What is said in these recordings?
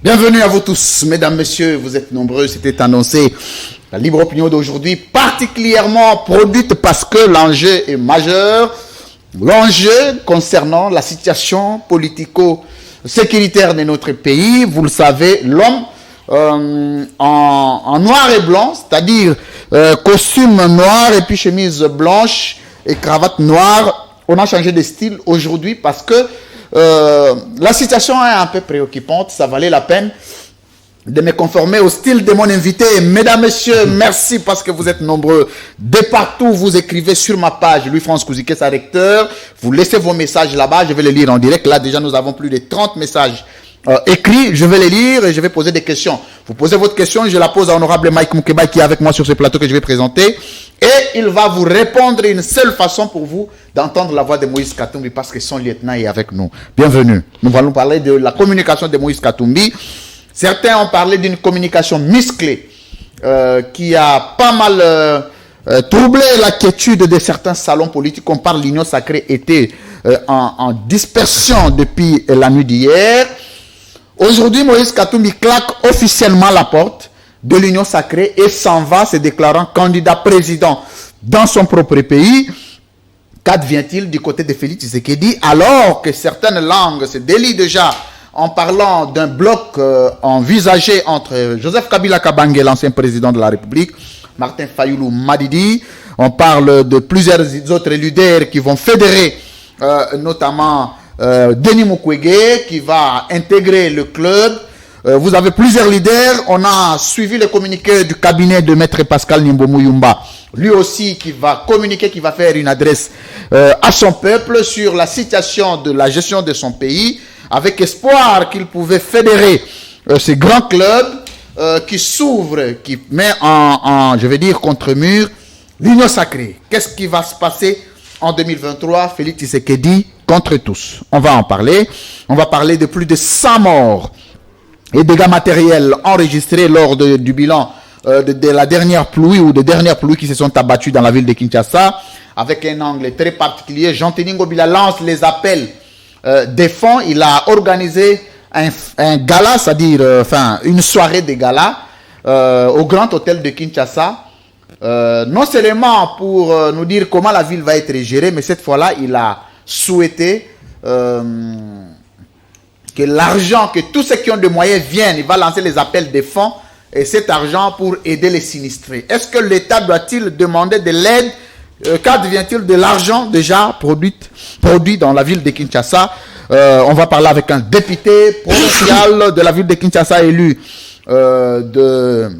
Bienvenue à vous tous, mesdames, messieurs, vous êtes nombreux, c'était annoncé. La libre opinion d'aujourd'hui, particulièrement produite parce que l'enjeu est majeur. L'enjeu concernant la situation politico-sécuritaire de notre pays, vous le savez, l'homme en noir et blanc, c'est-à-dire costume noir et puis chemise blanche et cravate noire. On a changé de style aujourd'hui parce que la situation est un peu préoccupante. Ça valait la peine de me conformer au style de mon invité. Mesdames, messieurs, merci parce que vous êtes nombreux. De partout, vous écrivez sur ma page, Louis-France Kouzike, sa recteur. Vous laissez vos messages là-bas, je vais les lire en direct. Là, déjà, nous avons plus de 30 messages écrits. Je vais les lire et je vais poser des questions. Vous posez votre question, je la pose à Honorable Mike Moukeba qui est avec moi sur ce plateau que je vais présenter. Et il va vous répondre une seule façon pour vous d'entendre la voix de Moïse Katumbi parce que son lieutenant est avec nous. Bienvenue. Nous allons parler de la communication de Moïse Katumbi. Certains ont parlé d'une communication musclée qui a pas mal troublé la quiétude de certains salons politiques. On parle de l'Union sacrée était en dispersion depuis la nuit d'hier. Aujourd'hui, Moïse Katumbi claque officiellement la porte de l'Union sacrée et s'en va se déclarant candidat président dans son propre pays. Qu'advient-il du côté de Félix Tshisekedi alors que certaines langues se délient déjà en parlant d'un bloc envisagé entre Joseph Kabila Kabange, l'ancien président de la République, Martin Fayoulou Madidi. On parle de plusieurs autres leaders qui vont fédérer, notamment Denis Mukwege qui va intégrer le club. Vous avez plusieurs leaders. On a suivi le communiqué du cabinet de Maître Pascal Nimbo Muyumba. Lui aussi qui va communiquer, qui va faire une adresse à son peuple sur la situation de la gestion de son pays, avec espoir qu'il pouvait fédérer ces grands clubs qui s'ouvrent, qui met je vais dire, contre mur l'Union sacrée. Qu'est-ce qui va se passer en 2023? Félix Tshisekedi contre tous. On va en parler. On va parler de plus de 100 morts et dégâts matériels enregistrés lors du bilan de la dernière pluie ou des dernières pluies qui se sont abattues dans la ville de Kinshasa, avec un angle très particulier. Jean-Téning Ngobila lance les appels des fonds. Il a organisé un gala, c'est-à-dire une soirée de gala au Grand Hôtel de Kinshasa. Non seulement pour nous dire comment la ville va être gérée, mais cette fois-là, il a souhaité que l'argent, que tous ceux qui ont des moyens viennent. Il va lancer les appels des fonds et cet argent pour aider les sinistrés. Est-ce que l'État doit-il demander de l'aide? Qu'advient-il de l'argent déjà produit dans la ville de Kinshasa? On va parler avec un député provincial de la ville de Kinshasa élu de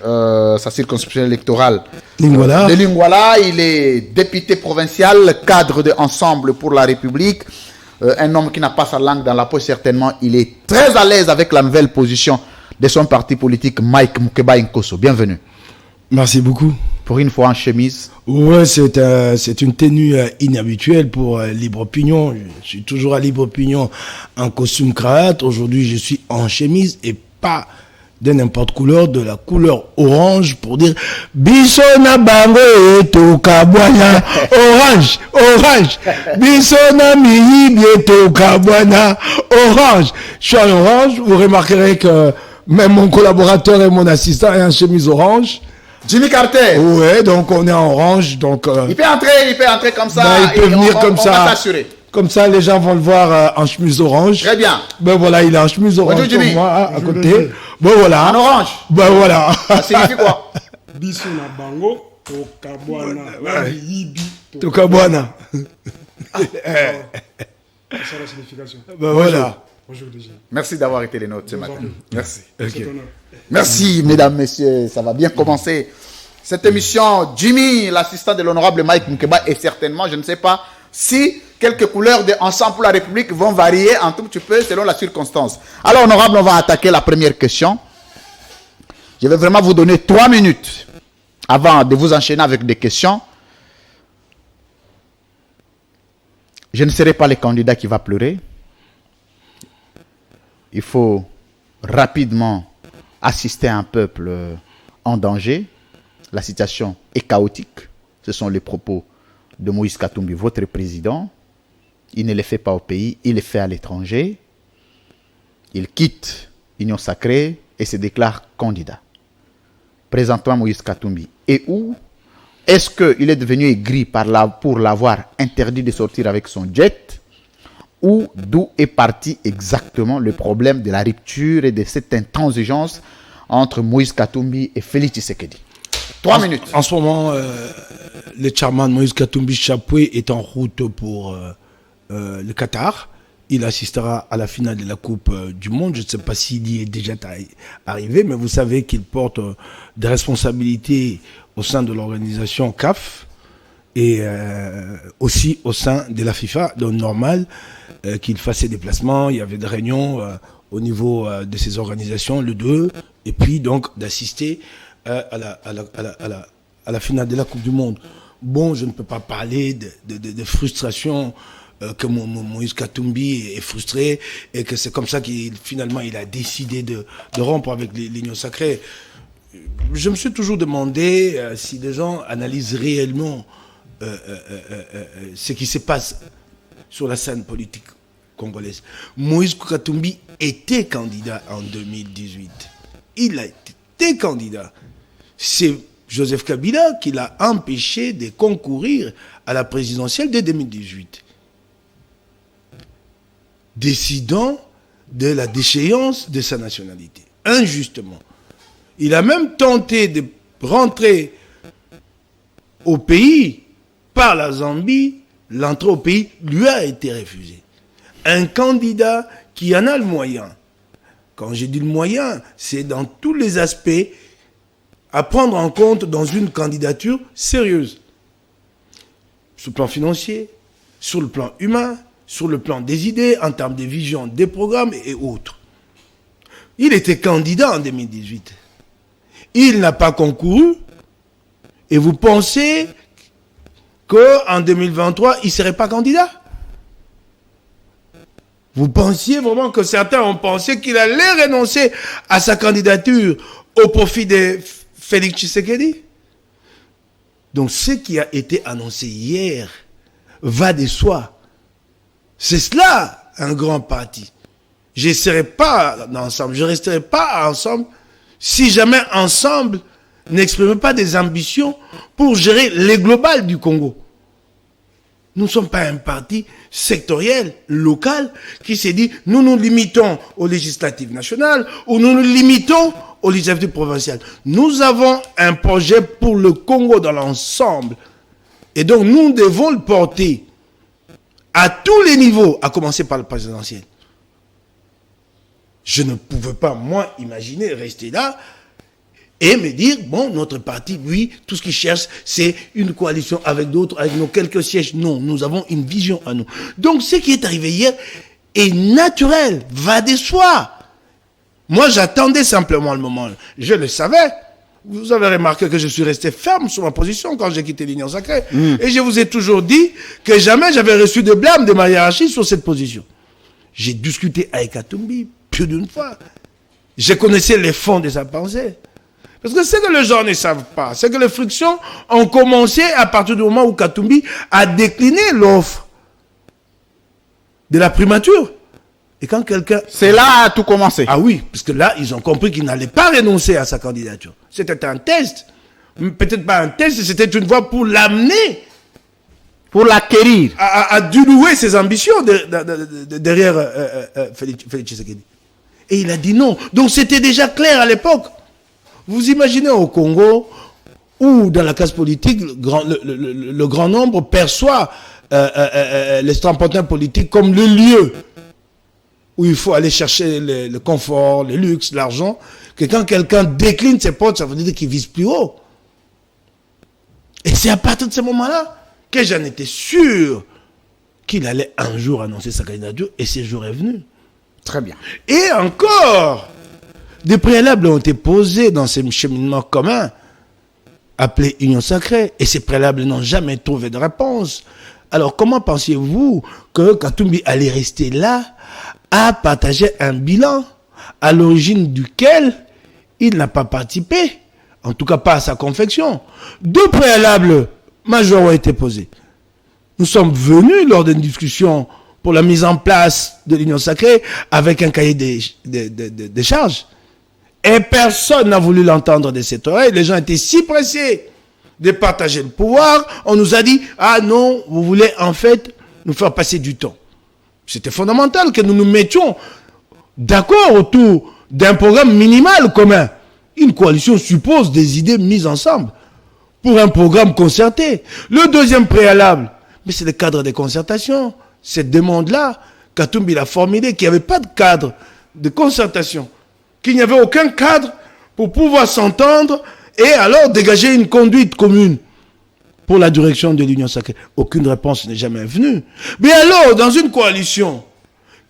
sa circonscription électorale Lingwala. De Lingwala. Il est député provincial, cadre de Ensemble pour la République. Un homme qui n'a pas sa langue dans la poche, certainement. Il est très à l'aise avec la nouvelle position de son parti politique, Mike Moukeba Nkosso. Bienvenue. Merci beaucoup. Pour une fois en chemise. Ouais, c'est une tenue inhabituelle pour Libre Opinion. Je suis toujours à Libre Opinion en costume cravate. Aujourd'hui, je suis en chemise et pas de n'importe couleur, de la couleur orange pour dire Bisona bango et tokabwana orange, orange. Bisona miyi tokabwana orange. Je suis en orange. Vous remarquerez que même mon collaborateur et mon assistant est en chemise orange. Jimmy Carter. Ouais, donc on est en orange, donc. Il peut entrer comme ça. Ben, il peut venir comme ça. On va s'assurer. Comme ça, les gens vont le voir en chemise orange. Très bien. Ben voilà, il est en chemise orange. Bonjour, Jimmy. Comme moi, à côté. Ben voilà. En orange. Ben voilà. Ça signifie quoi? Bisona bango tokabwana yibi Tokabwana. C'est la signification. Ben voilà. Bonjour déjà. Merci d'avoir été les nôtres ce matin. Merci. C'est ton honneur. Merci, mesdames, messieurs. Ça va bien commencer. Cette émission, Jimmy, l'assistant de l'honorable Mike Moukeba, et certainement, je ne sais pas si quelques couleurs de Ensemble pour la République vont varier un tout petit peu selon la circonstance. Alors, honorable, on va attaquer la première question. Je vais vraiment vous donner 3 minutes avant de vous enchaîner avec des questions. Je ne serai pas le candidat qui va pleurer. Il faut rapidement assister à un peuple en danger. La situation est chaotique. Ce sont les propos de Moïse Katumbi, votre président. Il ne les fait pas au pays, il les fait à l'étranger. Il quitte Union Sacrée et se déclare candidat. Présentement, Moïse Katumbi. Et où est-ce qu'il est devenu aigri pour l'avoir interdit de sortir avec son jet? Ou d'où est parti exactement le problème de la rupture et de cette intransigeance entre Moïse Katumbi et Félix Tshisekedi? 3 minutes. En ce moment, le chairman Moïse Katumbi Chapoué est en route pour le Qatar. Il assistera à la finale de la Coupe du Monde. Je ne sais pas s'il y est déjà arrivé, mais vous savez qu'il porte des responsabilités au sein de l'organisation CAF et aussi au sein de la FIFA. Donc normal qu'il fasse ses déplacements. Il y avait des réunions au niveau de ces organisations, le 2, et puis donc d'assister à la finale de la Coupe du Monde. Bon, je ne peux pas parler de frustration que Moïse Katumbi est frustré et que c'est comme ça qu'il finalement il a décidé de rompre avec l'Union Sacrée. Je me suis toujours demandé si les gens analysent réellement ce qui se passe sur la scène politique congolaise. Moïse Katumbi était candidat en 2018. Il a été candidat. C'est Joseph Kabila qui l'a empêché de concourir à la présidentielle de 2018. Décidant de la déchéance de sa nationalité, injustement. Il a même tenté de rentrer au pays par la Zambie. L'entrée au pays lui a été refusée. Un candidat qui en a le moyen. Quand j'ai dit le moyen, c'est dans tous les aspects à prendre en compte dans une candidature sérieuse. Sur le plan financier, sur le plan humain, sur le plan des idées, en termes de vision, des programmes et autres. Il était candidat en 2018. Il n'a pas concouru. Et vous pensez qu'en 2023, il ne serait pas candidat? Vous pensiez vraiment que certains ont pensé qu'il allait renoncer à sa candidature au profit de Félix Tshisekedi? Donc ce qui a été annoncé hier va de soi. C'est cela, un grand parti. Je ne serai pas ensemble, je ne resterai pas ensemble si jamais ensemble n'exprime pas des ambitions pour gérer les globales du Congo. Nous ne sommes pas un parti sectoriel, local, qui s'est dit nous nous limitons aux législatives nationales ou nous nous limitons aux législatives provinciales. Nous avons un projet pour le Congo dans l'ensemble. Et donc nous devons le porter à tous les niveaux, à commencer par le présidentiel. Je ne pouvais pas, moi, imaginer rester là et me dire, bon, notre parti, lui, tout ce qu'il cherche, c'est une coalition avec d'autres, avec nos quelques sièges. Non, nous avons une vision à nous. Donc, ce qui est arrivé hier est naturel, va de soi. Moi, j'attendais simplement le moment. Je le savais. Vous avez remarqué que je suis resté ferme sur ma position quand j'ai quitté l'Union Sacrée. Et je vous ai toujours dit que jamais j'avais reçu de blâme de ma hiérarchie sur cette position. J'ai discuté avec Katumbi plus d'une fois. Je connaissais les fonds de sa pensée. Parce que ce que les gens ne savent pas, c'est que les frictions ont commencé à partir du moment où Katumbi a décliné l'offre de la primature. Et quand quelqu'un... C'est là a tout commencé. Ah oui, parce que là, ils ont compris qu'il n'allait pas renoncer à sa candidature. C'était un test. Peut-être pas un test, c'était une voie pour l'amener. Pour l'acquérir. À diluer ses ambitions derrière Félix Tshisekedi. Et il a dit non. Donc c'était déjà clair à l'époque. Vous imaginez au Congo, où dans la classe politique, le grand nombre perçoit les strapontins politiques comme le lieu où il faut aller chercher le confort, le luxe, l'argent, que quand quelqu'un décline ses portes, ça veut dire qu'il vise plus haut. Et c'est à partir de ce moment-là que j'en étais sûr qu'il allait un jour annoncer sa candidature, et ce jour est venu. Très bien. Et encore, des préalables ont été posés dans ce cheminement commun, appelé Union Sacrée, et ces préalables n'ont jamais trouvé de réponse. Alors comment pensiez-vous que Katumbi allait rester là à partager un bilan à l'origine duquel il n'a pas participé, en tout cas pas à sa confection? Deux préalables majeurs ont été posés. Nous sommes venus lors d'une discussion pour la mise en place de l'Union sacrée avec un cahier des charges. Et personne n'a voulu l'entendre de cette oreille. Les gens étaient si pressés de partager le pouvoir. On nous a dit, ah non, vous voulez en fait nous faire passer du temps. C'était fondamental que nous nous mettions d'accord autour d'un programme minimal commun. Une coalition suppose des idées mises ensemble pour un programme concerté. Le deuxième préalable, mais c'est le cadre de concertation. Cette demande-là, Katumbi l'a formulée, qu'il n'y avait pas de cadre de concertation, qu'il n'y avait aucun cadre pour pouvoir s'entendre et alors dégager une conduite commune pour la direction de l'Union sacrée. Aucune réponse n'est jamais venue. Mais alors, dans une coalition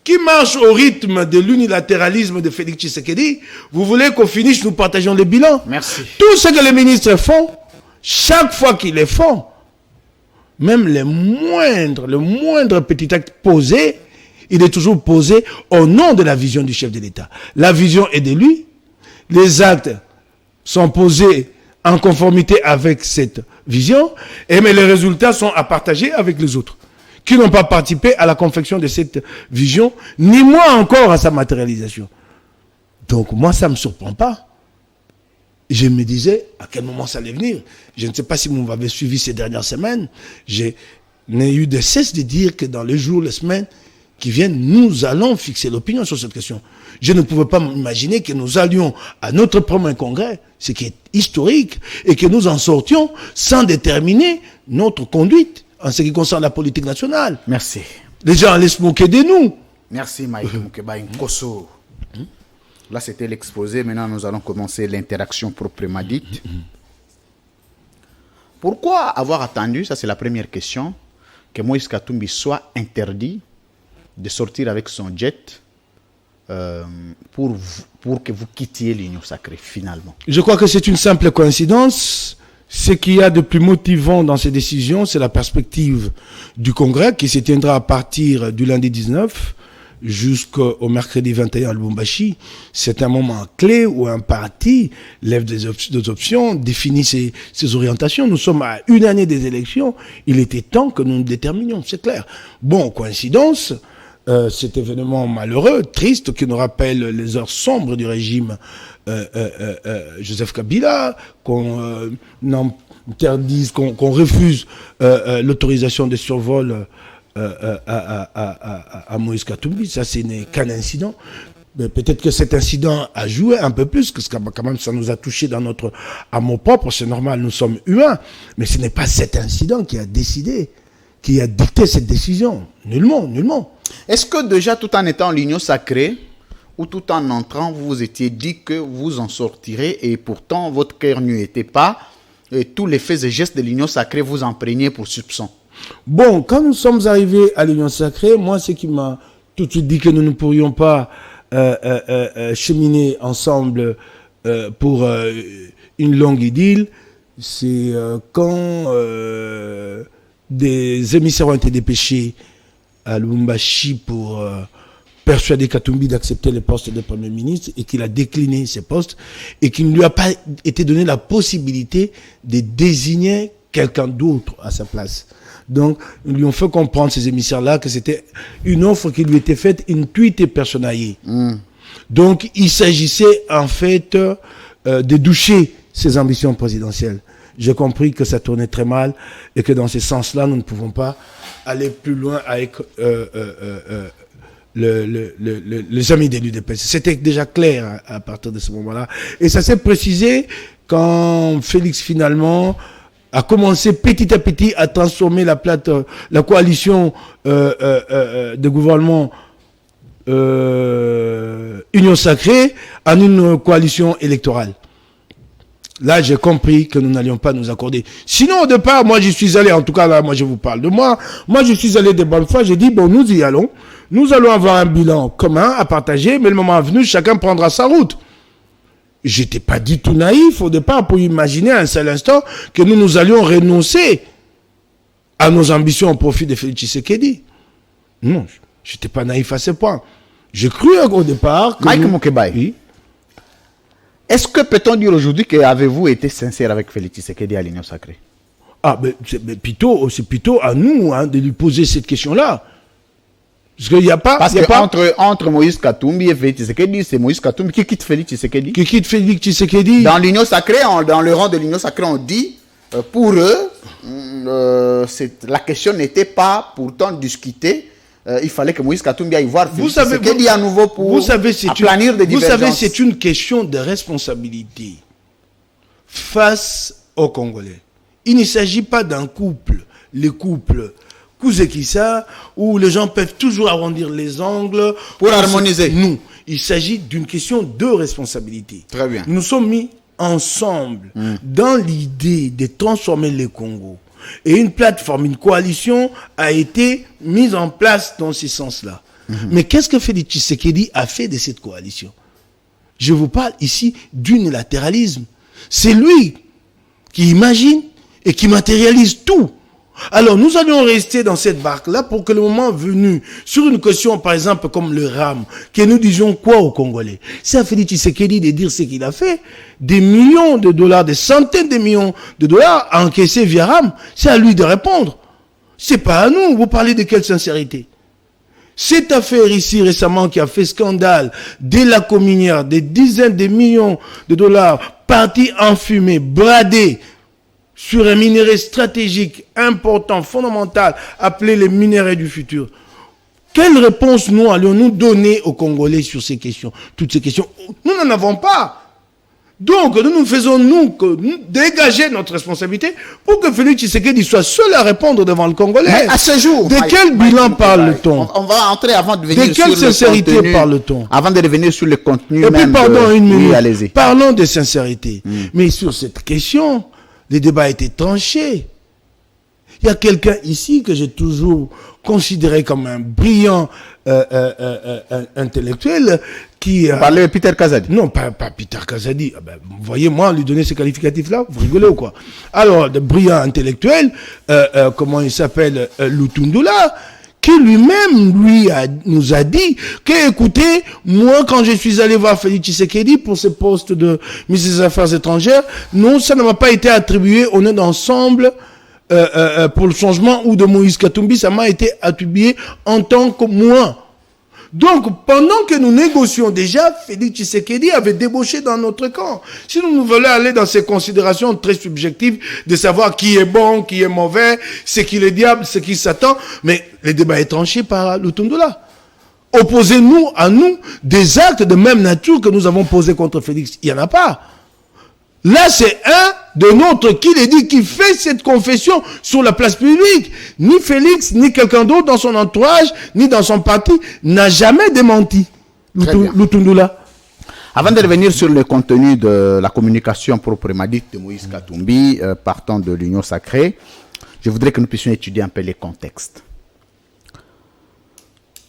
qui marche au rythme de l'unilatéralisme de Félix Tshisekedi, vous voulez qu'au finish, nous partagions les bilans? Merci. Tout ce que les ministres font, chaque fois qu'ils les font, même le moindre petit acte posé, il est toujours posé au nom de la vision du chef de l'État. La vision est de lui. Les actes sont posés en conformité avec cette vision, mais les résultats sont à partager avec les autres, qui n'ont pas participé à la confection de cette vision, ni moi encore à sa matérialisation. Donc moi, ça ne me surprend pas. Je me disais, à quel moment ça allait venir? Je ne sais pas si vous m'avez suivi ces dernières semaines. Je n'ai eu de cesse de dire que dans les jours, les semaines qui viennent, nous allons fixer l'opinion sur cette question. Je ne pouvais pas m'imaginer que nous allions à notre premier congrès, ce qui est historique, et que nous en sortions sans déterminer notre conduite en ce qui concerne la politique nationale. Merci. Les gens allaient se moquer de nous. Merci, Mike Mukeba Nkoso. Là, c'était l'exposé. Maintenant, nous allons commencer l'interaction proprement dite. Pourquoi avoir attendu, ça c'est la première question, que Moïse Katumbi soit interdit de sortir avec son jet pour que vous quittiez l'Union sacrée, finalement? Je crois que c'est une simple coïncidence. Ce qu'il y a de plus motivant dans ces décisions, c'est la perspective du Congrès qui se tiendra à partir du lundi 19 jusqu'au mercredi 21 à Lubumbashi. C'est un moment clé où un parti lève des options, définit ses orientations. Nous sommes à une année des élections. Il était temps que nous nous déterminions, c'est clair. Bon, coïncidence, cet événement malheureux, triste, qui nous rappelle les heures sombres du régime Joseph Kabila, qu'on interdise, qu'on refuse l'autorisation de survol à Moïse Katumbi. Ça, ce n'est qu'un incident. Mais peut-être que cet incident a joué un peu plus, parce que quand même ça nous a touché dans notre amour propre, c'est normal, nous sommes humains. Mais ce n'est pas cet incident qui a décidé, qui a dicté cette décision. Nullement, nullement. Est-ce que déjà, tout en étant l'Union sacrée, ou tout en entrant, vous vous étiez dit que vous en sortirez, et pourtant votre cœur n'y était pas, et tous les faits et gestes de l'Union sacrée vous en preniez pour soupçon? Bon, quand nous sommes arrivés à l'Union sacrée, moi, ce qui m'a tout de suite dit que nous ne pourrions pas cheminer ensemble pour une longue idylle, c'est quand des émissaires ont été dépêchés à Lubumbashi pour persuader Katumbi d'accepter le poste de Premier ministre, et qu'il a décliné ces postes et qu'il ne lui a pas été donné la possibilité de désigner quelqu'un d'autre à sa place. Donc, ils lui ont fait comprendre, ces émissaires-là, que c'était une offre qui lui était faite intuite et personnalisée. Donc, il s'agissait en fait de doucher ses ambitions présidentielles. J'ai compris que ça tournait très mal et que dans ce sens-là, nous ne pouvons pas aller plus loin avec les amis de l'UDPS. C'était déjà clair à partir de ce moment-là. Et ça s'est précisé quand Félix, finalement, a commencé petit à petit à transformer la coalition de gouvernement Union Sacrée en une coalition électorale. Là, j'ai compris que nous n'allions pas nous accorder. Sinon, au départ, moi, je suis allé, en tout cas, là, moi, je vous parle de moi. Moi, je suis allé de bonne foi. J'ai dit, bon, nous y allons. Nous allons avoir un bilan commun à partager, mais le moment venu, chacun prendra sa route. J'étais pas du tout naïf au départ pour imaginer un seul instant que nous allions renoncer à nos ambitions au profit de Félix Tshisekedi. Non, j'étais pas naïf à ce point. J'ai cru au départ que... Mike Mukeba, oui. Est-ce que peut-on dire aujourd'hui que avez-vous été sincère avec Félix Tshisekedi à l'Union sacrée? Ah, mais c'est plutôt à nous de lui poser cette question-là. Parce qu'il n'y a pas... Parce y a que pas... entre Moïse Katumbi et Félix Tshisekedi, c'est Moïse Katumbi qui quitte Félix Tshisekedi. Qui quitte Félix Tshisekedi. Dans l'Union sacrée, dans le rang de l'Union sacrée, on dit, pour eux, la question n'était pas pourtant discutée. Il fallait que Moïse Katumbi aille voir Félix Tshisekedi à nouveau pour aplanir des divergences. Vous savez, c'est une question de responsabilité face aux Congolais. Il ne s'agit pas d'un couple, les couples Kouzekissa, où les gens peuvent toujours arrondir les angles. Pour harmoniser. Non, il s'agit d'une question de responsabilité. Très bien. Nous sommes mis ensemble dans l'idée de transformer le Congo. Et une plateforme, une coalition a été mise en place dans ce sens-là. Mais qu'est-ce que Félix Tshisekedi a fait de cette coalition? Je vous parle ici d'unilatéralisme. C'est lui qui imagine et qui matérialise tout. Alors, nous allons rester dans cette barque-là pour que le moment venu, sur une question, par exemple, comme le RAM, que nous disions quoi aux Congolais? C'est à Félix Tshisekedi de dire ce qu'il a fait. Des millions de dollars, des centaines de millions de dollars encaissés via RAM. C'est à lui de répondre. C'est pas à nous. Vous parlez de quelle sincérité? Cette affaire ici récemment qui a fait scandale, dès la communière, des dizaines de millions de dollars partis en fumée, bradés, sur un minerai stratégique, important, fondamental, appelé les minerais du futur. Quelle réponse nous allons-nous donner aux Congolais sur ces questions? Toutes ces questions, nous n'en avons pas. Donc, nous faisons, dégager notre responsabilité pour que Félix Tshisekedi soit seul à répondre devant le Congolais. Mais à ce jour... De quel bilan parle-t-on? On va entrer avant de venir sur le contenu. De quelle sincérité parle-t-on? Avant de revenir sur le contenu. Et puis, pardon, une minute. Oui, allez-y. Parlons de sincérité. Mais sur cette question... Les débats étaient tranchés. Il y a quelqu'un ici que j'ai toujours considéré comme un brillant intellectuel qui... Vous parlez de Peter Kazadi? Non, pas Peter Kazadi. Ah ben, vous voyez, moi, lui donner ces qualificatifs-là, vous rigolez ou quoi? Alors, de brillant intellectuel, comment il s'appelle, Lutundula, qui lui-même, nous a dit que, écoutez, moi, quand je suis allé voir Félix Tshisekedi pour ce poste de ministre des Affaires étrangères, non, ça ne m'a pas été attribué au nom d'ensemble pour le changement ou de Moïse Katumbi, ça m'a été attribué en tant que moi. Donc, pendant que nous négocions déjà, Félix Tshisekedi avait débauché dans notre camp. Si nous voulons aller dans ces considérations très subjectives de savoir qui est bon, qui est mauvais, c'est qui le diable, c'est qui Satan, mais le débat est tranché par Lutundula. Opposez-nous à nous des actes de même nature que nous avons posés contre Félix. Il n'y en a pas. Là, c'est un de notre qui fait cette confession sur la place publique. Ni Félix, ni quelqu'un d'autre dans son entourage, ni dans son parti, n'a jamais démenti Lutundula. Avant de revenir sur le contenu de la communication proprement dite de Moïse Katumbi, partant de l'Union sacrée, je voudrais que nous puissions étudier un peu les contextes.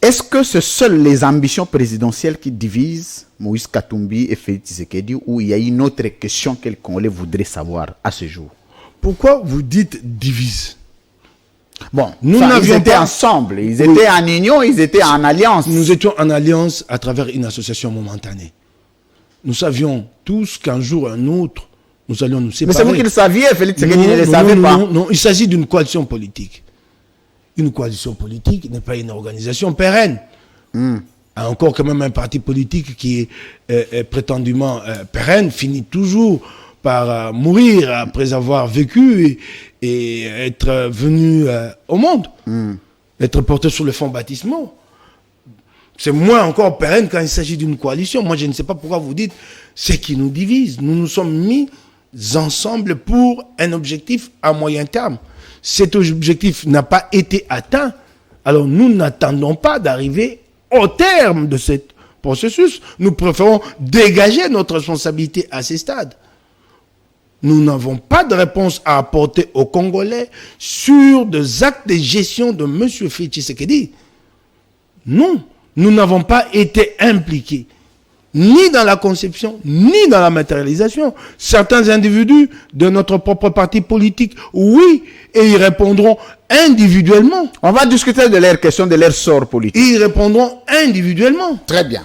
Est-ce que ce sont seules les ambitions présidentielles qui divisent Moïse Katumbi et Félix Tshisekedi, ou il y a une autre question que les Congolais voudraient savoir à ce jour? Pourquoi vous dites divise? Bon, ils étaient ensemble, ils étaient en union, ils étaient en alliance. Nous étions en alliance à travers une association momentanée. Nous savions tous qu'un jour ou un autre, nous allions nous séparer. Mais c'est vous qui le saviez, Félix Tshisekedi ne le savait pas. Non, il s'agit d'une coalition politique. Une coalition politique n'est pas une organisation pérenne. Encore quand même un parti politique qui est prétendument pérenne finit toujours par mourir après avoir vécu et être venu au monde, être porté sur le fond baptismaux. C'est moins encore pérenne quand il s'agit d'une coalition. Moi, je ne sais pas pourquoi vous dites ce qui nous divise. Nous nous sommes mis ensemble pour un objectif à moyen terme. Cet objectif n'a pas été atteint. Alors, nous n'attendons pas d'arriver au terme de ce processus. Nous préférons dégager notre responsabilité à ces stades. Nous n'avons pas de réponse à apporter aux Congolais sur des actes de gestion de M. Félix Tshisekedi. Non, nous n'avons pas été impliqués, ni dans la conception, ni dans la matérialisation. Certains individus de notre propre parti politique, oui, et ils répondront individuellement. On va discuter de leur question, de leur sort politique. Ils répondront individuellement. Très bien.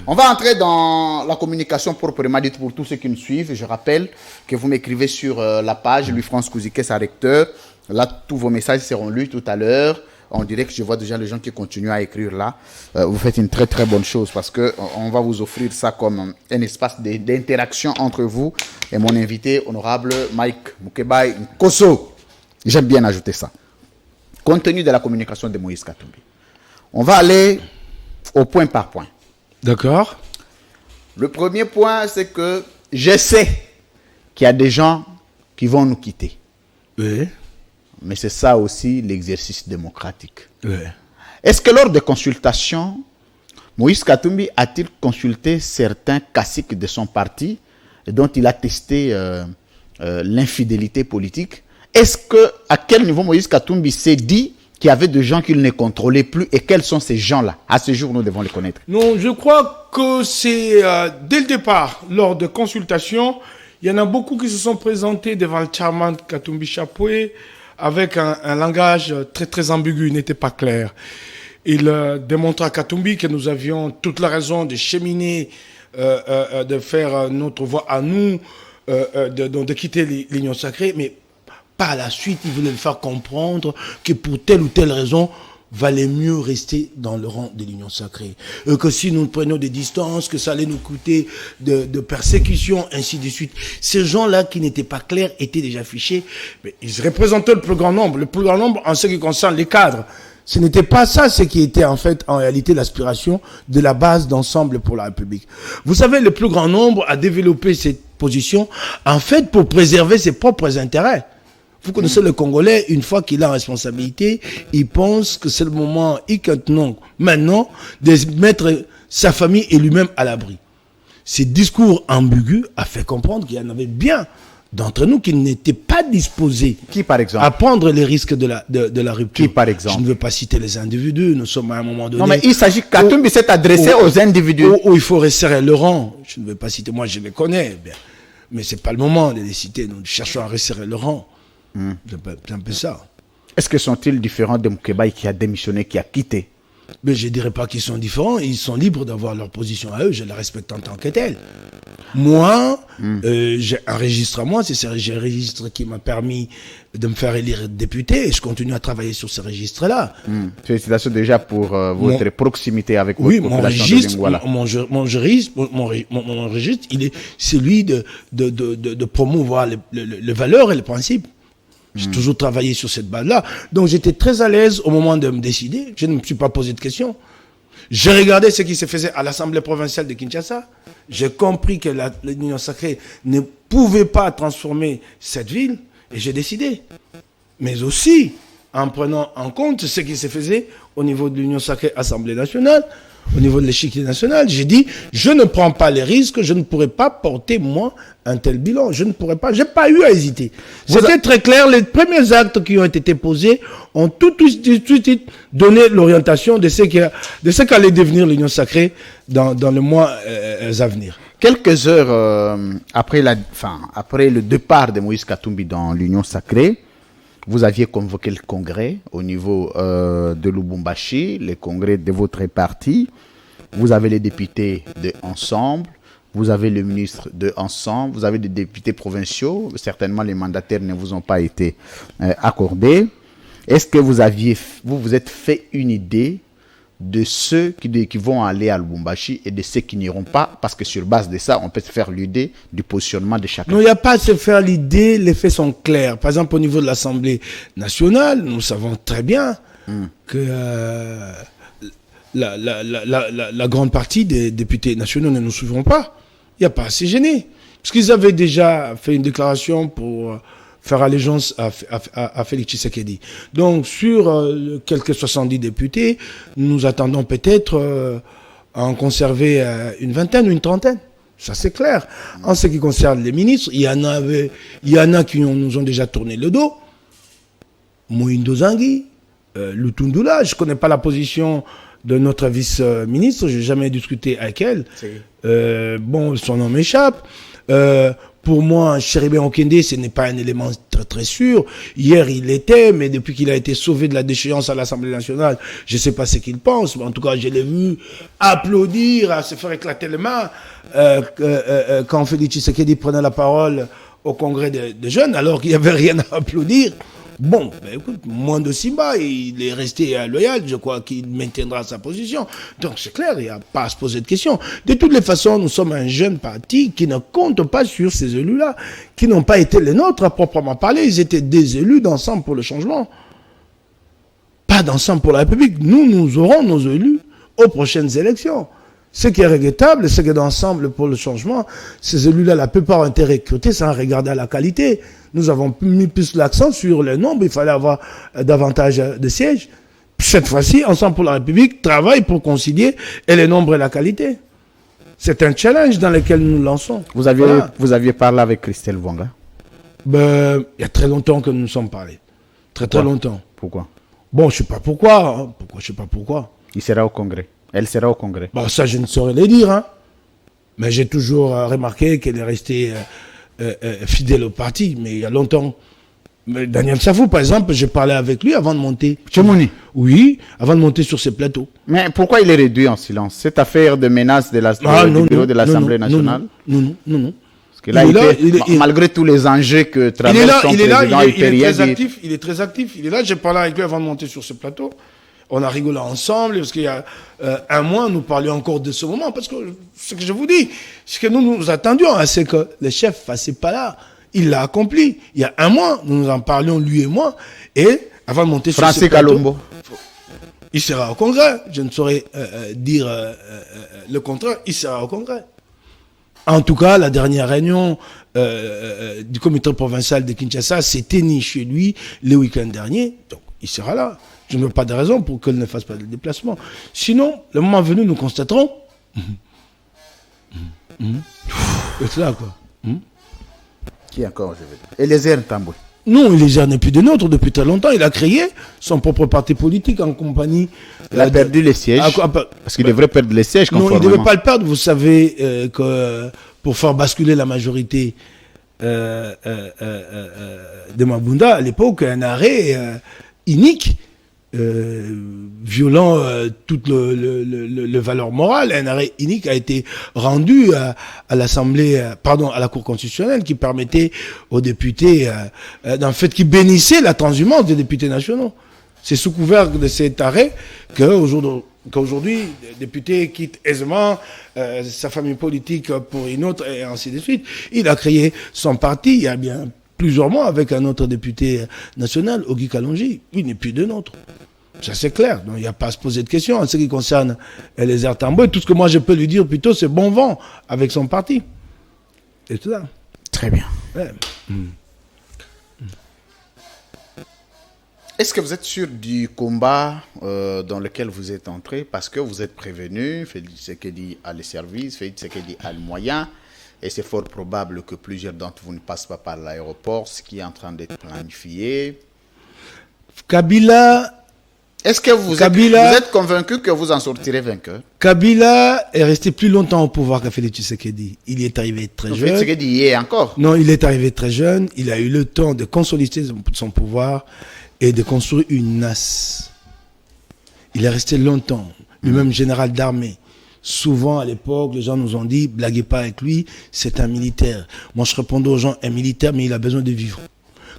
On va entrer dans la communication proprement dite pour tous ceux qui nous suivent. Je rappelle que vous m'écrivez sur la page Louis-France Kouzike, sa recteur. Là, tous vos messages seront lus tout à l'heure. on dirait que je vois déjà les gens qui continuent à écrire là. Vous faites une très très bonne chose parce que on va vous offrir ça comme un espace d'interaction entre vous et mon invité honorable Mike Mukebai Nkosso. J'aime bien ajouter ça. Compte tenu de la communication de Moïse Katumbi, on va aller au point par point. D'accord. Le premier point, c'est que je sais qu'il y a des gens qui vont nous quitter. Oui. Mais c'est ça aussi l'exercice démocratique. Oui. Est-ce que lors des consultations, Moïse Katumbi a-t-il consulté certains caciques de son parti dont il a testé l'infidélité politique? Est-ce que, à quel niveau Moïse Katumbi s'est dit qu'il y avait des gens qu'il ne contrôlait plus et quels sont ces gens-là? À ce jour, nous devons les connaître. Non, je crois que c'est dès le départ, lors de consultations, il y en a beaucoup qui se sont présentés devant le chairman Katumbi Chapoué avec un langage très très ambigu, il n'était pas clair. Il démontra à Katumbi que nous avions toute la raison de cheminer, de faire notre voie à nous, de quitter l'Union sacrée, mais par la suite, il voulait le faire comprendre que pour telle ou telle raison, valait mieux rester dans le rang de l'Union sacrée. Que si nous prenions des distances, que ça allait nous coûter de persécutions, ainsi de suite. Ces gens-là qui n'étaient pas clairs étaient déjà fichés, mais ils représentaient le plus grand nombre. Le plus grand nombre en ce qui concerne les cadres. Ce n'était pas ça ce qui était en fait, en réalité, l'aspiration de la base d'ensemble pour la République. Vous savez, le plus grand nombre a développé cette position, en fait, pour préserver ses propres intérêts. Vous connaissez le Congolais, une fois qu'il a en responsabilité, il pense que c'est le moment, maintenant, de mettre sa famille et lui-même à l'abri. Ce discours ambigu a fait comprendre qu'il y en avait bien d'entre nous qui n'étaient pas disposés Qui, par exemple? à prendre les risques de la rupture. Qui, par exemple? Je ne veux pas citer les individus, nous sommes à un moment donné... Non, mais il s'agit, Katumbi s'est adressé aux individus. Où il faut resserrer le rang. Je ne veux pas citer, moi je les connais, bien. Mais ce n'est pas le moment de les citer, nous cherchons à resserrer le rang. C'est un peu ça. Est-ce que sont-ils différents de Mukebai qui a démissionné, qui a quitté? Mais je ne dirais pas qu'ils sont différents, ils sont libres d'avoir leur position à eux, je la respecte en tant que telle. Moi, j'ai un registre à moi, c'est ce registre qui m'a permis de me faire élire député, et je continue à travailler sur ce registre-là. Félicitations déjà pour votre proximité avec votre oui, population de Lingouala. Mon registre, il est celui de promouvoir les valeurs et les principes. J'ai toujours travaillé sur cette base-là. Donc j'étais très à l'aise au moment de me décider. Je ne me suis pas posé de questions. J'ai regardé ce qui se faisait à l'Assemblée provinciale de Kinshasa. J'ai compris que l'Union sacrée ne pouvait pas transformer cette ville. Et j'ai décidé. Mais aussi, en prenant en compte ce qui se faisait au niveau de l'Union sacrée Assemblée nationale, au niveau de l'échiquier national, j'ai dit, je ne prends pas les risques, je ne pourrais pas porter, moi, un tel bilan. Je ne pourrais pas, j'ai pas eu à hésiter. C'était très clair, les premiers actes qui ont été posés ont tout de suite donné l'orientation de ce qu'allait devenir l'Union sacrée dans les mois à venir. Quelques heures après le départ de Moïse Katumbi dans l'Union sacrée, vous aviez convoqué le congrès au niveau de Lubumbashi, le congrès de votre parti. Vous avez les députés de Ensemble, vous avez le ministre de Ensemble, vous avez des députés provinciaux. Certainement, les mandataires ne vous ont pas été accordés. Est-ce que vous êtes fait une idée de ceux qui vont aller à Lubumbashi et de ceux qui n'iront pas? Parce que sur base de ça, on peut se faire l'idée du positionnement de chacun. Non, il n'y a pas à se faire l'idée, les faits sont clairs. Par exemple, au niveau de l'Assemblée nationale, nous savons très bien que la grande partie des députés nationaux ne nous suivront pas. Il n'y a pas à se gêner. Parce qu'ils avaient déjà fait une déclaration pour faire allégeance à Félix Tshisekedi. Donc, sur quelques 70 députés, nous attendons peut-être à en conserver une vingtaine ou une trentaine. Ça, c'est clair. En ce qui concerne les ministres, il y en a qui nous ont déjà tourné le dos. Moïndo Zangui, Lutundula, je ne connais pas la position de notre vice-ministre, je n'ai jamais discuté avec elle. Bon, son nom m'échappe. Pour moi, Chéribé Okende, ce n'est pas un élément très, très sûr. Hier, il l'était, mais depuis qu'il a été sauvé de la déchéance à l'Assemblée nationale, je ne sais pas ce qu'il pense. Mais en tout cas, je l'ai vu applaudir, à se faire éclater les mains quand Félix Tshisekedi prenait la parole au congrès des jeunes, alors qu'il n'y avait rien à applaudir. Bon, ben écoute, Mwando Simba, il est resté loyal, je crois qu'il maintiendra sa position. Donc c'est clair, il n'y a pas à se poser de questions. De toutes les façons, nous sommes un jeune parti qui ne compte pas sur ces élus-là, qui n'ont pas été les nôtres à proprement parler. Ils étaient des élus d'Ensemble pour le changement. Pas d'Ensemble pour la République. Nous aurons nos élus aux prochaines élections. Ce qui est regrettable, c'est que d'Ensemble pour le changement, ces élus-là, la plupart ont été recrutés sans regarder à la qualité. Nous avons mis plus l'accent sur le nombre, il fallait avoir davantage de sièges. Cette fois-ci, Ensemble pour la République travaille pour concilier et le nombre et la qualité. C'est un challenge dans lequel nous nous lançons. Vous aviez parlé avec Christelle Wanga? Ben, il y a très longtemps que nous nous sommes parlé. Très longtemps. Pourquoi? Bon, je sais pas pourquoi. Hein. Je sais pas pourquoi. Il sera au Congrès. Elle sera au Congrès. Bon, ça, je ne saurais le dire. Hein. Mais j'ai toujours remarqué qu'elle est restée fidèle au parti. Mais il y a longtemps. Mais Daniel Safou, par exemple, j'ai parlé avec lui avant de monter. Tchemouni? Oui, avant de monter sur ces plateaux. Mais pourquoi il est réduit en silence? Cette affaire de menace du bureau de l'Assemblée nationale? Non. Parce que là, malgré tous les enjeux que traverse son président, il est très actif. Il est là, j'ai parlé avec lui avant de monter sur ce plateau. On a rigolé ensemble, parce qu'il y a un mois, nous parlions encore de ce moment, parce que ce que je vous dis, c'est que nous attendions à ce que le chef fasse pas là. Il l'a accompli. Il y a un mois, nous en parlions, lui et moi, et avant de monter sur ce plateau, Kalombo, il sera au Congrès. Je ne saurais dire le contraire, il sera au Congrès. En tout cas, la dernière réunion du comité provincial de Kinshasa s'est tenue chez lui le week-end dernier, donc il sera là. Je n'ai pas de raison pour qu'elle ne fasse pas de déplacement. Sinon, le moment venu, nous constaterons. C'est là, quoi. Qui encore, je veux dire? Eliezer Ntambwe. Non, Eliezer n'est plus de nôtre depuis très longtemps. Il a créé son propre parti politique en compagnie. Il a perdu les sièges. Parce qu'il devrait perdre les sièges, conformément. Non, il ne devait pas le perdre. Vous savez que pour faire basculer la majorité de Mabunda, à l'époque, un arrêt unique, violant toute le valeur morale, un arrêt unique a été rendu à l'Assemblée, à la Cour constitutionnelle, qui permettait aux députés, en fait, qui bénissaient la transhumance des députés nationaux. C'est sous couvert de cet arrêt qu'aujourd'hui, le député quitte aisément sa famille politique pour une autre, et ainsi de suite. Il a créé son parti il y a bien plusieurs mois avec un autre député national, Ogi Kalonji. Il n'est plus de nôtre. Ça, c'est clair. Donc, il n'y a pas à se poser de questions en ce qui concerne Eliezer Ntambwe. Tout ce que moi, je peux lui dire plutôt, c'est bon vent avec son parti. Et tout ça. Très bien. Ouais. Est-ce que vous êtes sûr du combat dans lequel vous êtes entré? Parce que vous êtes prévenu, Félix Tshisekedi a les services, Félix Tshisekedi a le moyen. Et c'est fort probable que plusieurs d'entre vous ne passent pas par l'aéroport, ce qui est en train d'être planifié. Kabila... Est-ce que vous êtes convaincu que vous en sortirez vainqueur? Kabila est resté plus longtemps au pouvoir que Félix Tshisekedi. Il est arrivé très jeune. Félix Tshisekedi y est encore? Non, il est arrivé très jeune. Il a eu le temps de consolider son pouvoir et de construire une NAS. Il est resté longtemps. Lui-même général d'armée. Souvent, à l'époque, les gens nous ont dit, blaguez pas avec lui, c'est un militaire. Moi, je répondais aux gens, un militaire, mais il a besoin de vivre.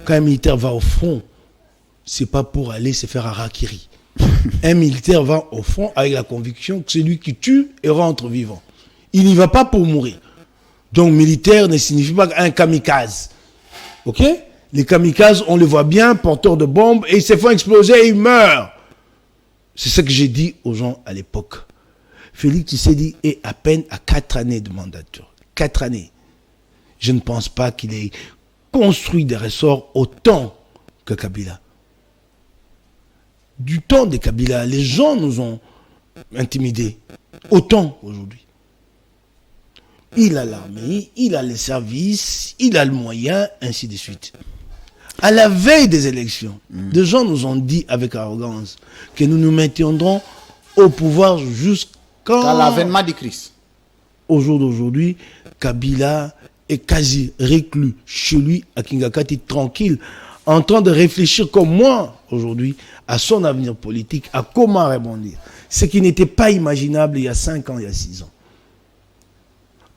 Quand un militaire va au front, c'est pas pour aller se faire harakiri. Un militaire va au front avec la conviction que c'est lui qui tue et rentre vivant. Il n'y va pas pour mourir. Donc, militaire ne signifie pas un kamikaze. Ok? Les kamikazes, on les voit bien, porteurs de bombes, et ils se font exploser et ils meurent. C'est ce que j'ai dit aux gens à l'époque. Félix Tshisekedi est à peine à 4 années de mandature. 4 années. Je ne pense pas qu'il ait construit des ressorts autant que Kabila. Du temps de Kabila, les gens nous ont intimidés. Autant aujourd'hui. Il a l'armée, il a les services, il a le moyen, ainsi de suite. À la veille des élections, des gens nous ont dit avec arrogance que nous nous maintiendrons au pouvoir jusqu'à l'avènement du Christ. Au jour d'aujourd'hui, Kabila est quasi reclus chez lui à Kingakati, tranquille, en train de réfléchir comme moi aujourd'hui à son avenir politique, à comment rebondir. Ce qui n'était pas imaginable il y a 5 ans, il y a 6 ans.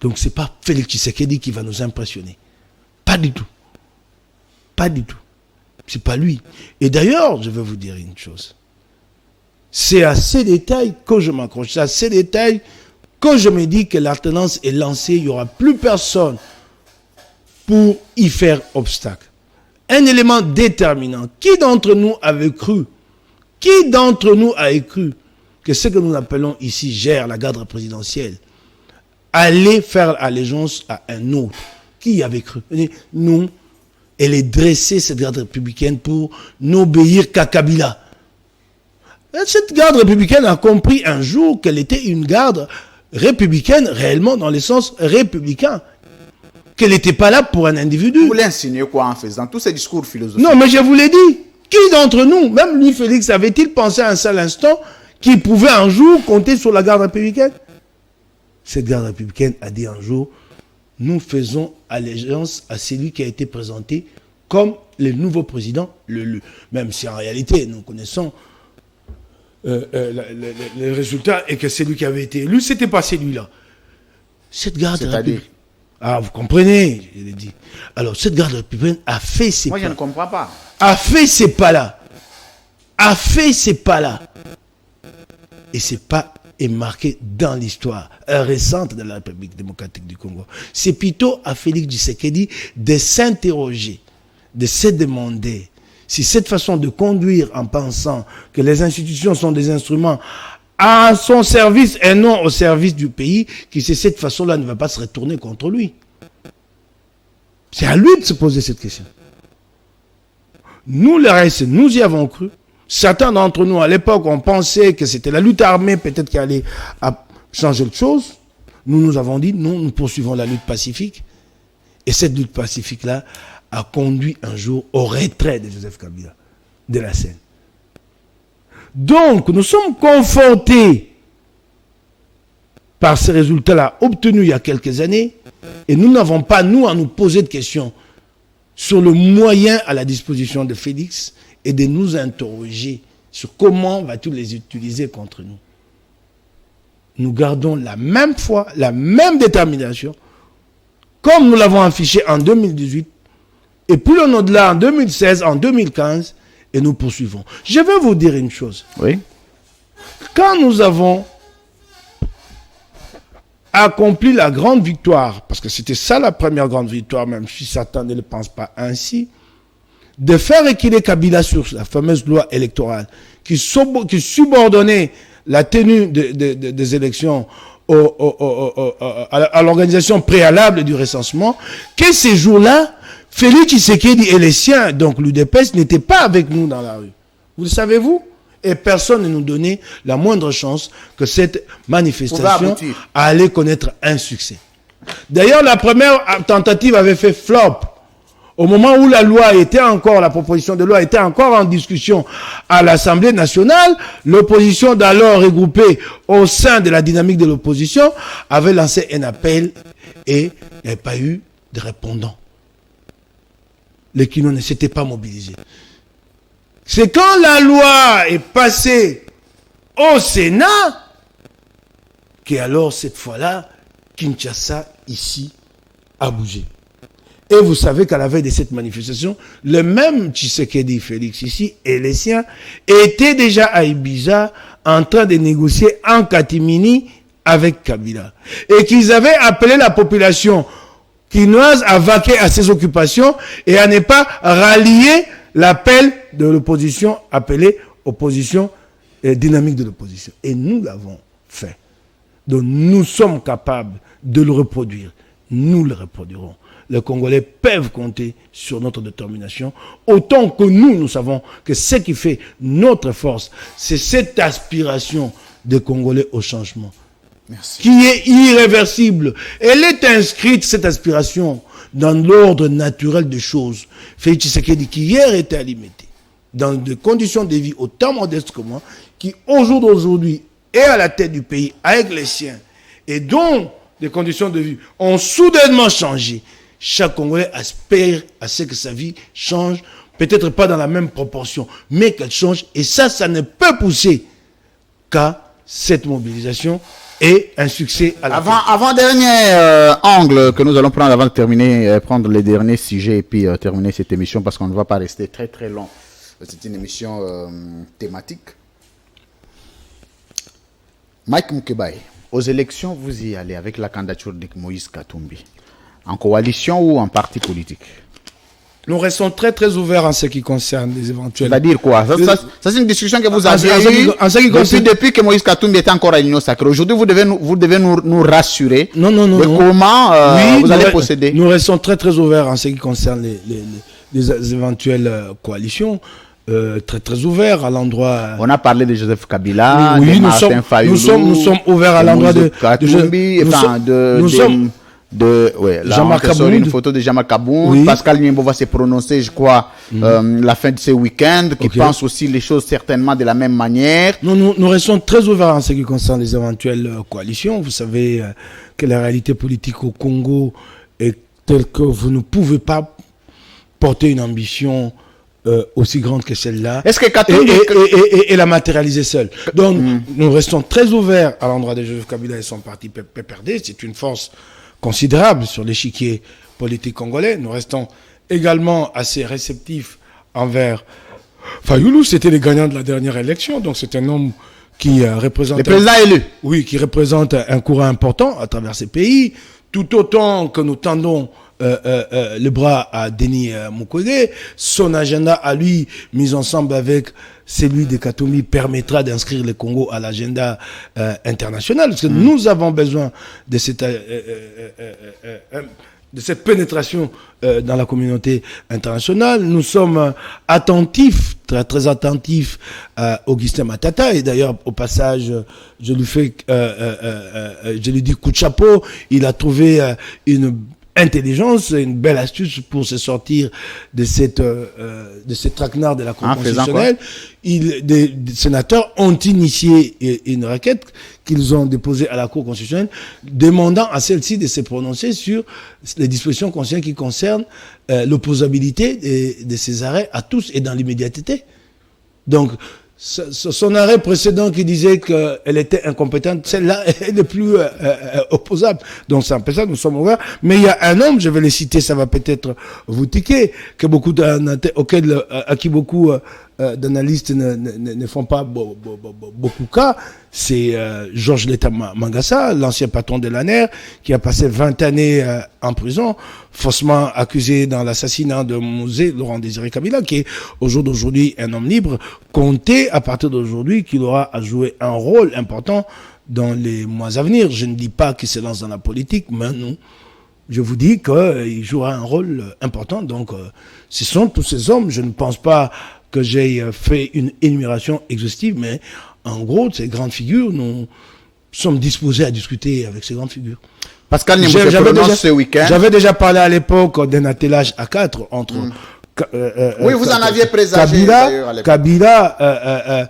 Donc ce n'est pas Félix Tshisekedi qui va nous impressionner. Pas du tout. Pas du tout. C'est pas lui. Et d'ailleurs, je vais vous dire une chose. C'est à ces détails que je m'accroche. C'est à ces détails que je me dis que l'alternance est lancée. Il n'y aura plus personne pour y faire obstacle. Un élément déterminant. Qui d'entre nous avait cru? Qui d'entre nous a cru que ce que nous appelons ici gère la garde présidentielle allait faire allégeance à un autre? Qui y avait cru? Nous, elle est dressée, cette garde républicaine, pour n'obéir qu'à Kabila. Cette garde républicaine a compris un jour qu'elle était une garde républicaine réellement dans le sens républicain. Qu'elle n'était pas là pour un individu. Vous voulez insinuer quoi en faisant tous ces discours philosophiques? Non, mais je vous l'ai dit. Qui d'entre nous, même lui, Félix, avait-il pensé un seul instant qu'il pouvait un jour compter sur la garde républicaine? Cette garde républicaine a dit un jour, nous faisons allégeance à celui qui a été présenté comme le nouveau président, même si en réalité, nous connaissons le résultat et que celui qui avait été élu, ce n'était pas celui-là. Cette garde républicaine... Ah, vous comprenez, je l'ai dit. Alors, cette garde républicaine a fait ces pas. Moi, je ne comprends pas. A fait ces pas-là. A fait ces pas-là. Et ces pas est marqué dans l'histoire récente de la République démocratique du Congo. C'est plutôt à Félix Tshisekedi de s'interroger, de se demander si cette façon de conduire en pensant que les institutions sont des instruments à son service et non au service du pays, qui c'est cette façon-là ne va pas se retourner contre lui. C'est à lui de se poser cette question. Nous, le reste, nous y avons cru. Certains d'entre nous, à l'époque, on pensait que c'était la lutte armée peut-être qui allait changer de choses. Nous avons dit, non, nous poursuivons la lutte pacifique. Et cette lutte pacifique-là a conduit un jour au retrait de Joseph Kabila de la scène. Donc, nous sommes confrontés par ces résultats-là obtenus il y a quelques années, et nous n'avons pas, nous, à nous poser de questions sur le moyen à la disposition de Félix et de nous interroger sur comment va-t-il les utiliser contre nous. Nous gardons la même foi, la même détermination, comme nous l'avons affiché en 2018, et plus on au-delà en 2016, en 2015, et nous poursuivons. Je vais vous dire une chose. Oui. Quand nous avons accompli la grande victoire, parce que c'était ça la première grande victoire, même si Satan ne le pense pas ainsi, de faire équilibrer Kabila sur la fameuse loi électorale qui subordonnait la tenue des élections à l'organisation préalable du recensement, que ces jours-là, Félix Tshisekedi et les siens, donc l'UDPS, n'étaient pas avec nous dans la rue. Vous le savez-vous? Et personne ne nous donnait la moindre chance que cette manifestation allait connaître un succès. D'ailleurs, la première tentative avait fait flop. Au moment où la proposition de loi était encore en discussion à l'Assemblée nationale, l'opposition d'alors regroupée au sein de la dynamique de l'opposition avait lancé un appel et il n'y avait pas eu de répondant. Les Kino ne s'étaient pas mobilisés. C'est quand la loi est passée au Sénat qu'alors, cette fois-là, Kinshasa, ici, a bougé. Et vous savez qu'à la veille de cette manifestation, le même Tshisekedi Félix ici et les siens étaient déjà à Ibiza en train de négocier en catimini avec Kabila. Et qu'ils avaient appelé la population quinoise à vaquer à ses occupations et à ne pas rallier l'appel de l'opposition appelée opposition dynamique de l'opposition. Et nous l'avons fait. Donc nous sommes capables de le reproduire. Nous le reproduirons. Les Congolais peuvent compter sur notre détermination, autant que nous savons que ce qui fait notre force, c'est cette aspiration des Congolais au changement. Merci. Qui est irréversible. Elle est inscrite, cette aspiration, dans l'ordre naturel des choses. Félix Tshisekedi, qui hier était alimenté, dans des conditions de vie autant modestes que moi, qui au jour d'aujourd'hui est à la tête du pays avec les siens, et dont les conditions de vie ont soudainement changé. Chaque Congolais aspire à ce que sa vie change, peut-être pas dans la même proportion, mais qu'elle change, et ça ne peut pousser qu'à cette mobilisation et un succès à la fin. Avant-dernier angle que nous allons prendre avant de terminer, prendre les derniers sujets et puis terminer cette émission parce qu'on ne va pas rester très très long. C'est une émission thématique. Mike Moukebaye, aux élections, vous y allez avec la candidature de Moïse Katumbi, en coalition ou en parti politique? Nous restons très très ouverts en ce qui concerne les éventuels. C'est-à-dire quoi? Ça, c'est une discussion que vous avez eue depuis que Moïse Katumbi était encore à l'Union Sacrée. Aujourd'hui, vous devez nous rassurer de comment vous allez procéder. Nous restons très très ouverts en ce qui concerne les éventuelles coalitions. Très très ouverts à l'endroit. On a parlé de Joseph Kabila, oui, de Martin Fayoulou, nous sommes ouverts à l'endroit de Katumbi, Jean-Marc Kabound. Une photo de Jean-Marc Kabound. Oui. Pascal Niembo va se prononcer, je crois, la fin de ce week-end, qui pense aussi les choses certainement de la même manière. Nous restons très ouverts en ce qui concerne les éventuelles coalitions. Vous savez que la réalité politique au Congo est telle que vous ne pouvez pas porter une ambition aussi grande que celle-là, est-ce que Katumbi et la matérialiser seule. Donc, nous restons très ouverts à l'endroit de Joseph Kabila et son parti PPRD. C'est une force considérable sur l'échiquier politique congolais. Nous restons également assez réceptifs envers Fayoulou. C'était les gagnants de la dernière élection, donc c'est un homme qui représente... Le président élu. Oui, qui représente un courant important à travers ces pays, tout autant que nous tendons le bras à Denis Mukwege. Son agenda à lui, mis ensemble avec celui de Katumbi, permettra d'inscrire le Congo à l'agenda international. Parce que nous avons besoin de cette pénétration dans la communauté internationale. Nous sommes attentifs, très très attentifs à Augustin Matata. Et d'ailleurs, au passage, je lui dis coup de chapeau. Il a trouvé une intelligence, une belle astuce pour se sortir de cette traquenard de la Cour constitutionnelle. Des sénateurs ont initié une requête qu'ils ont déposée à la Cour constitutionnelle, demandant à celle-ci de se prononcer sur les dispositions constitutionnelles qui concernent l'opposabilité de ces arrêts à tous et dans l'immédiateté. Donc, son arrêt précédent qui disait qu'elle était incompétente, celle-là est le plus opposable. Donc c'est un peu ça, nous sommes ouverts. Mais il y a un homme, je vais le citer, ça va peut-être vous tiquer, à qui beaucoup d'analystes ne font pas beaucoup cas. C'est Georges Leta Mangasa, l'ancien patron de l'ANER, qui a passé 20 années en prison, faussement accusé dans l'assassinat de Mosé Laurent Désiré Kabila, qui est au jour d'aujourd'hui un homme libre, compté à partir d'aujourd'hui qu'il aura à jouer un rôle important dans les mois à venir. Je ne dis pas qu'il se lance dans la politique, mais non. Je vous dis qu'il jouera un rôle important. Donc, ce sont tous ces hommes. Je ne pense pas que j'ai fait une énumération exhaustive, mais en gros, ces grandes figures, nous sommes disposés à discuter avec ces grandes figures. Pascal Niembo se prononce ce week-end. J'avais déjà parlé à l'époque d'un attelage à 4 entre... oui, vous en aviez présagé Kabila,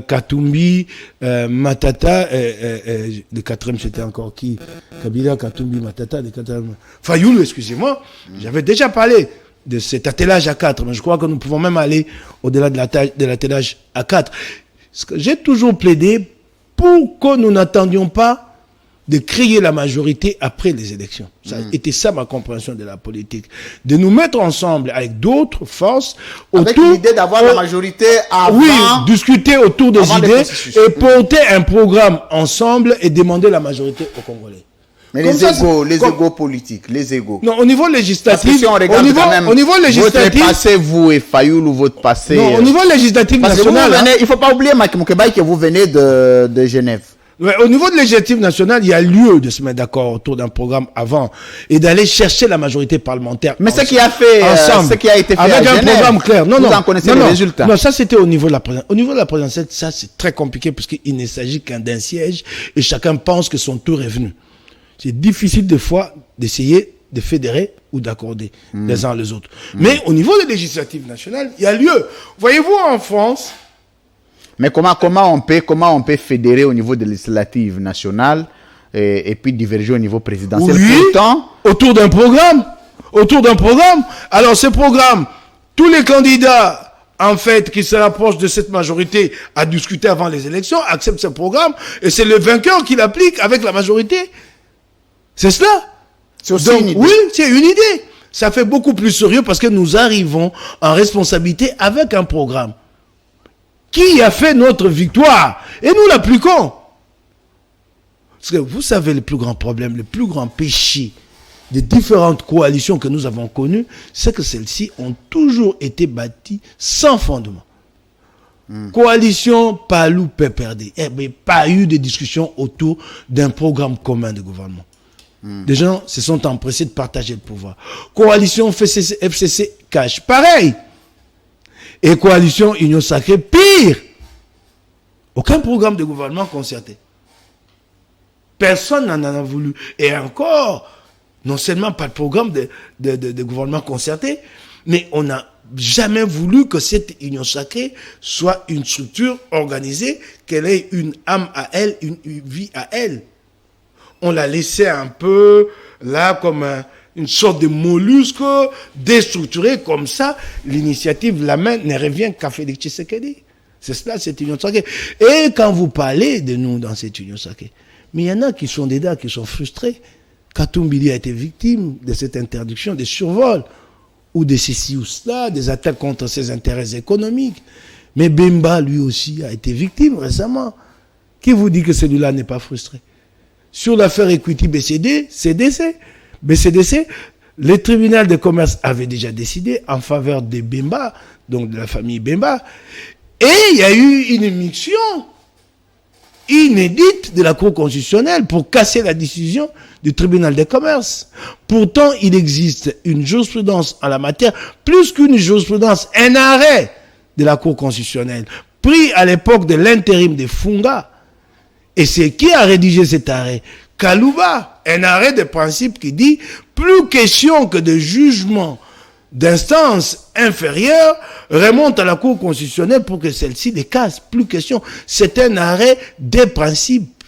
Katumbi, Matata, le quatrième c'était encore qui? Kabila, Katumbi, Matata, le quatrième... Fayoulou, excusez-moi, j'avais déjà parlé de cet attelage à 4, mais je crois que nous pouvons même aller au-delà de l'attelage à 4. J'ai toujours plaidé pour que nous n'attendions pas de créer la majorité après les élections. Ça était ça ma compréhension de la politique. De nous mettre ensemble avec d'autres forces avec l'idée d'avoir la majorité avant... Oui, discuter autour des idées et porter un programme ensemble et demander la majorité aux Congolais. Mais les égos politiques, les égos. Non, au niveau législatif, si on regarde au niveau législatif, votre passé, vous et Fayoulou, votre passé. Non, au niveau législatif national. Il ne faut pas oublier, Mike Moukebaye, que vous venez de Genève. Ouais, au niveau de législatif national, il y a lieu de se mettre d'accord autour d'un programme avant et d'aller chercher la majorité parlementaire. Mais ce qui a fait, ensemble, ce qui a été fait avec à un Genève, programme clair. Non, vous en connaissez les résultats. Non, ça c'était au niveau de la présidence. Au niveau de la présidentielle, ça c'est très compliqué parce qu'il ne s'agit qu'un d'un siège et chacun pense que son tour est venu. C'est difficile des fois d'essayer de fédérer ou d'accorder les uns les autres. Mais au niveau des législatives nationales, il y a lieu. Voyez-vous en France. Mais comment on peut fédérer au niveau des législatives nationales et puis diverger au niveau présidentiel? Oui, pourtant, autour d'un programme. Alors ce programme, tous les candidats en fait, qui se rapproche de cette majorité à discuter avant les élections, accepte ce programme, et c'est le vainqueur qui l'applique avec la majorité. C'est cela. C'est aussi Donc, une idée. oui, c'est une idée. Ça fait beaucoup plus sérieux parce que nous arrivons en responsabilité avec un programme qui a fait notre victoire et nous l'appliquons. Parce que vous savez le plus grand problème, le plus grand péché des différentes coalitions que nous avons connues, c'est que celles-ci ont toujours été bâties sans fondement. Coalition Palou Péperdé. Eh bien, pas eu de discussion autour d'un programme commun de gouvernement. Les gens se sont empressés de partager le pouvoir. Coalition FCC Cash, pareil. Et coalition Union Sacrée, pire. Aucun programme de gouvernement concerté. Personne n'en a voulu. Et encore, non seulement pas de programme de gouvernement concerté, mais on n'a jamais voulu que cette Union Sacrée soit une structure organisée, qu'elle ait une âme à elle, une vie à elle. On l'a laissé un peu là comme une sorte de mollusque déstructuré comme ça. L'initiative, la main ne revient qu'à Félix Tshisekedi. C'est cela, cette Union Sacrée. Et quand vous parlez de nous dans cette Union Sacrée, mais il y en a qui sont dedans, qui sont frustrés. Katoumbili a été victime de cette interdiction, des survols, ou de ceci ou cela, des attaques contre ses intérêts économiques. Mais Bemba, lui aussi, a été victime récemment. Qui vous dit que celui-là n'est pas frustré? Sur l'affaire Equity BCDC, le tribunal de commerce avait déjà décidé en faveur de Bemba, donc de la famille Bemba, et il y a eu une émission inédite de la Cour constitutionnelle pour casser la décision du tribunal de commerce. Pourtant, il existe une jurisprudence en la matière, plus qu'une jurisprudence, un arrêt de la Cour constitutionnelle, pris à l'époque de l'intérim de Funga. Et c'est qui a rédigé cet arrêt? Kalouba, un arrêt de principe qui dit plus question que de jugement d'instance inférieure remonte à la Cour constitutionnelle pour que celle-ci les casse. Plus question. C'est un arrêt des principes.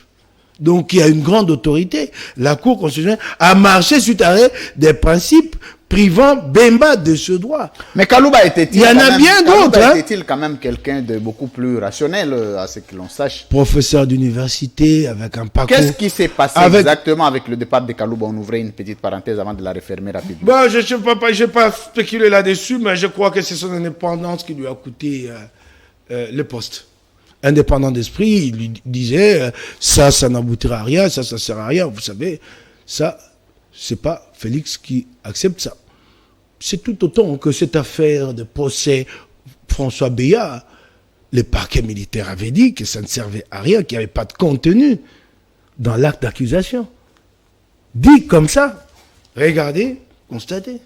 Donc il y a une grande autorité. La Cour constitutionnelle a marché sur l'arrêt des principes privant Bemba de ce droit. Mais Kalouba était-il... Il y en a bien d'autres. Kalouba était-il quand même quelqu'un de beaucoup plus rationnel, à ce que l'on sache? Professeur d'université, avec un parcours... Qu'est-ce qui s'est passé exactement avec le départ de Kalouba? On ouvrait une petite parenthèse avant de la refermer rapidement. Bon, je ne sais pas, je vais pas spéculer là-dessus, mais je crois que c'est son indépendance qui lui a coûté le poste. Indépendant d'esprit, il lui disait, ça n'aboutira à rien, ça sert à rien. Vous savez, ça, c'est pas Félix qui accepte ça. C'est tout autant que cette affaire de procès François Béat. Le parquet militaire avait dit que ça ne servait à rien, qu'il n'y avait pas de contenu dans l'acte d'accusation. Dit comme ça, regardez, constatez.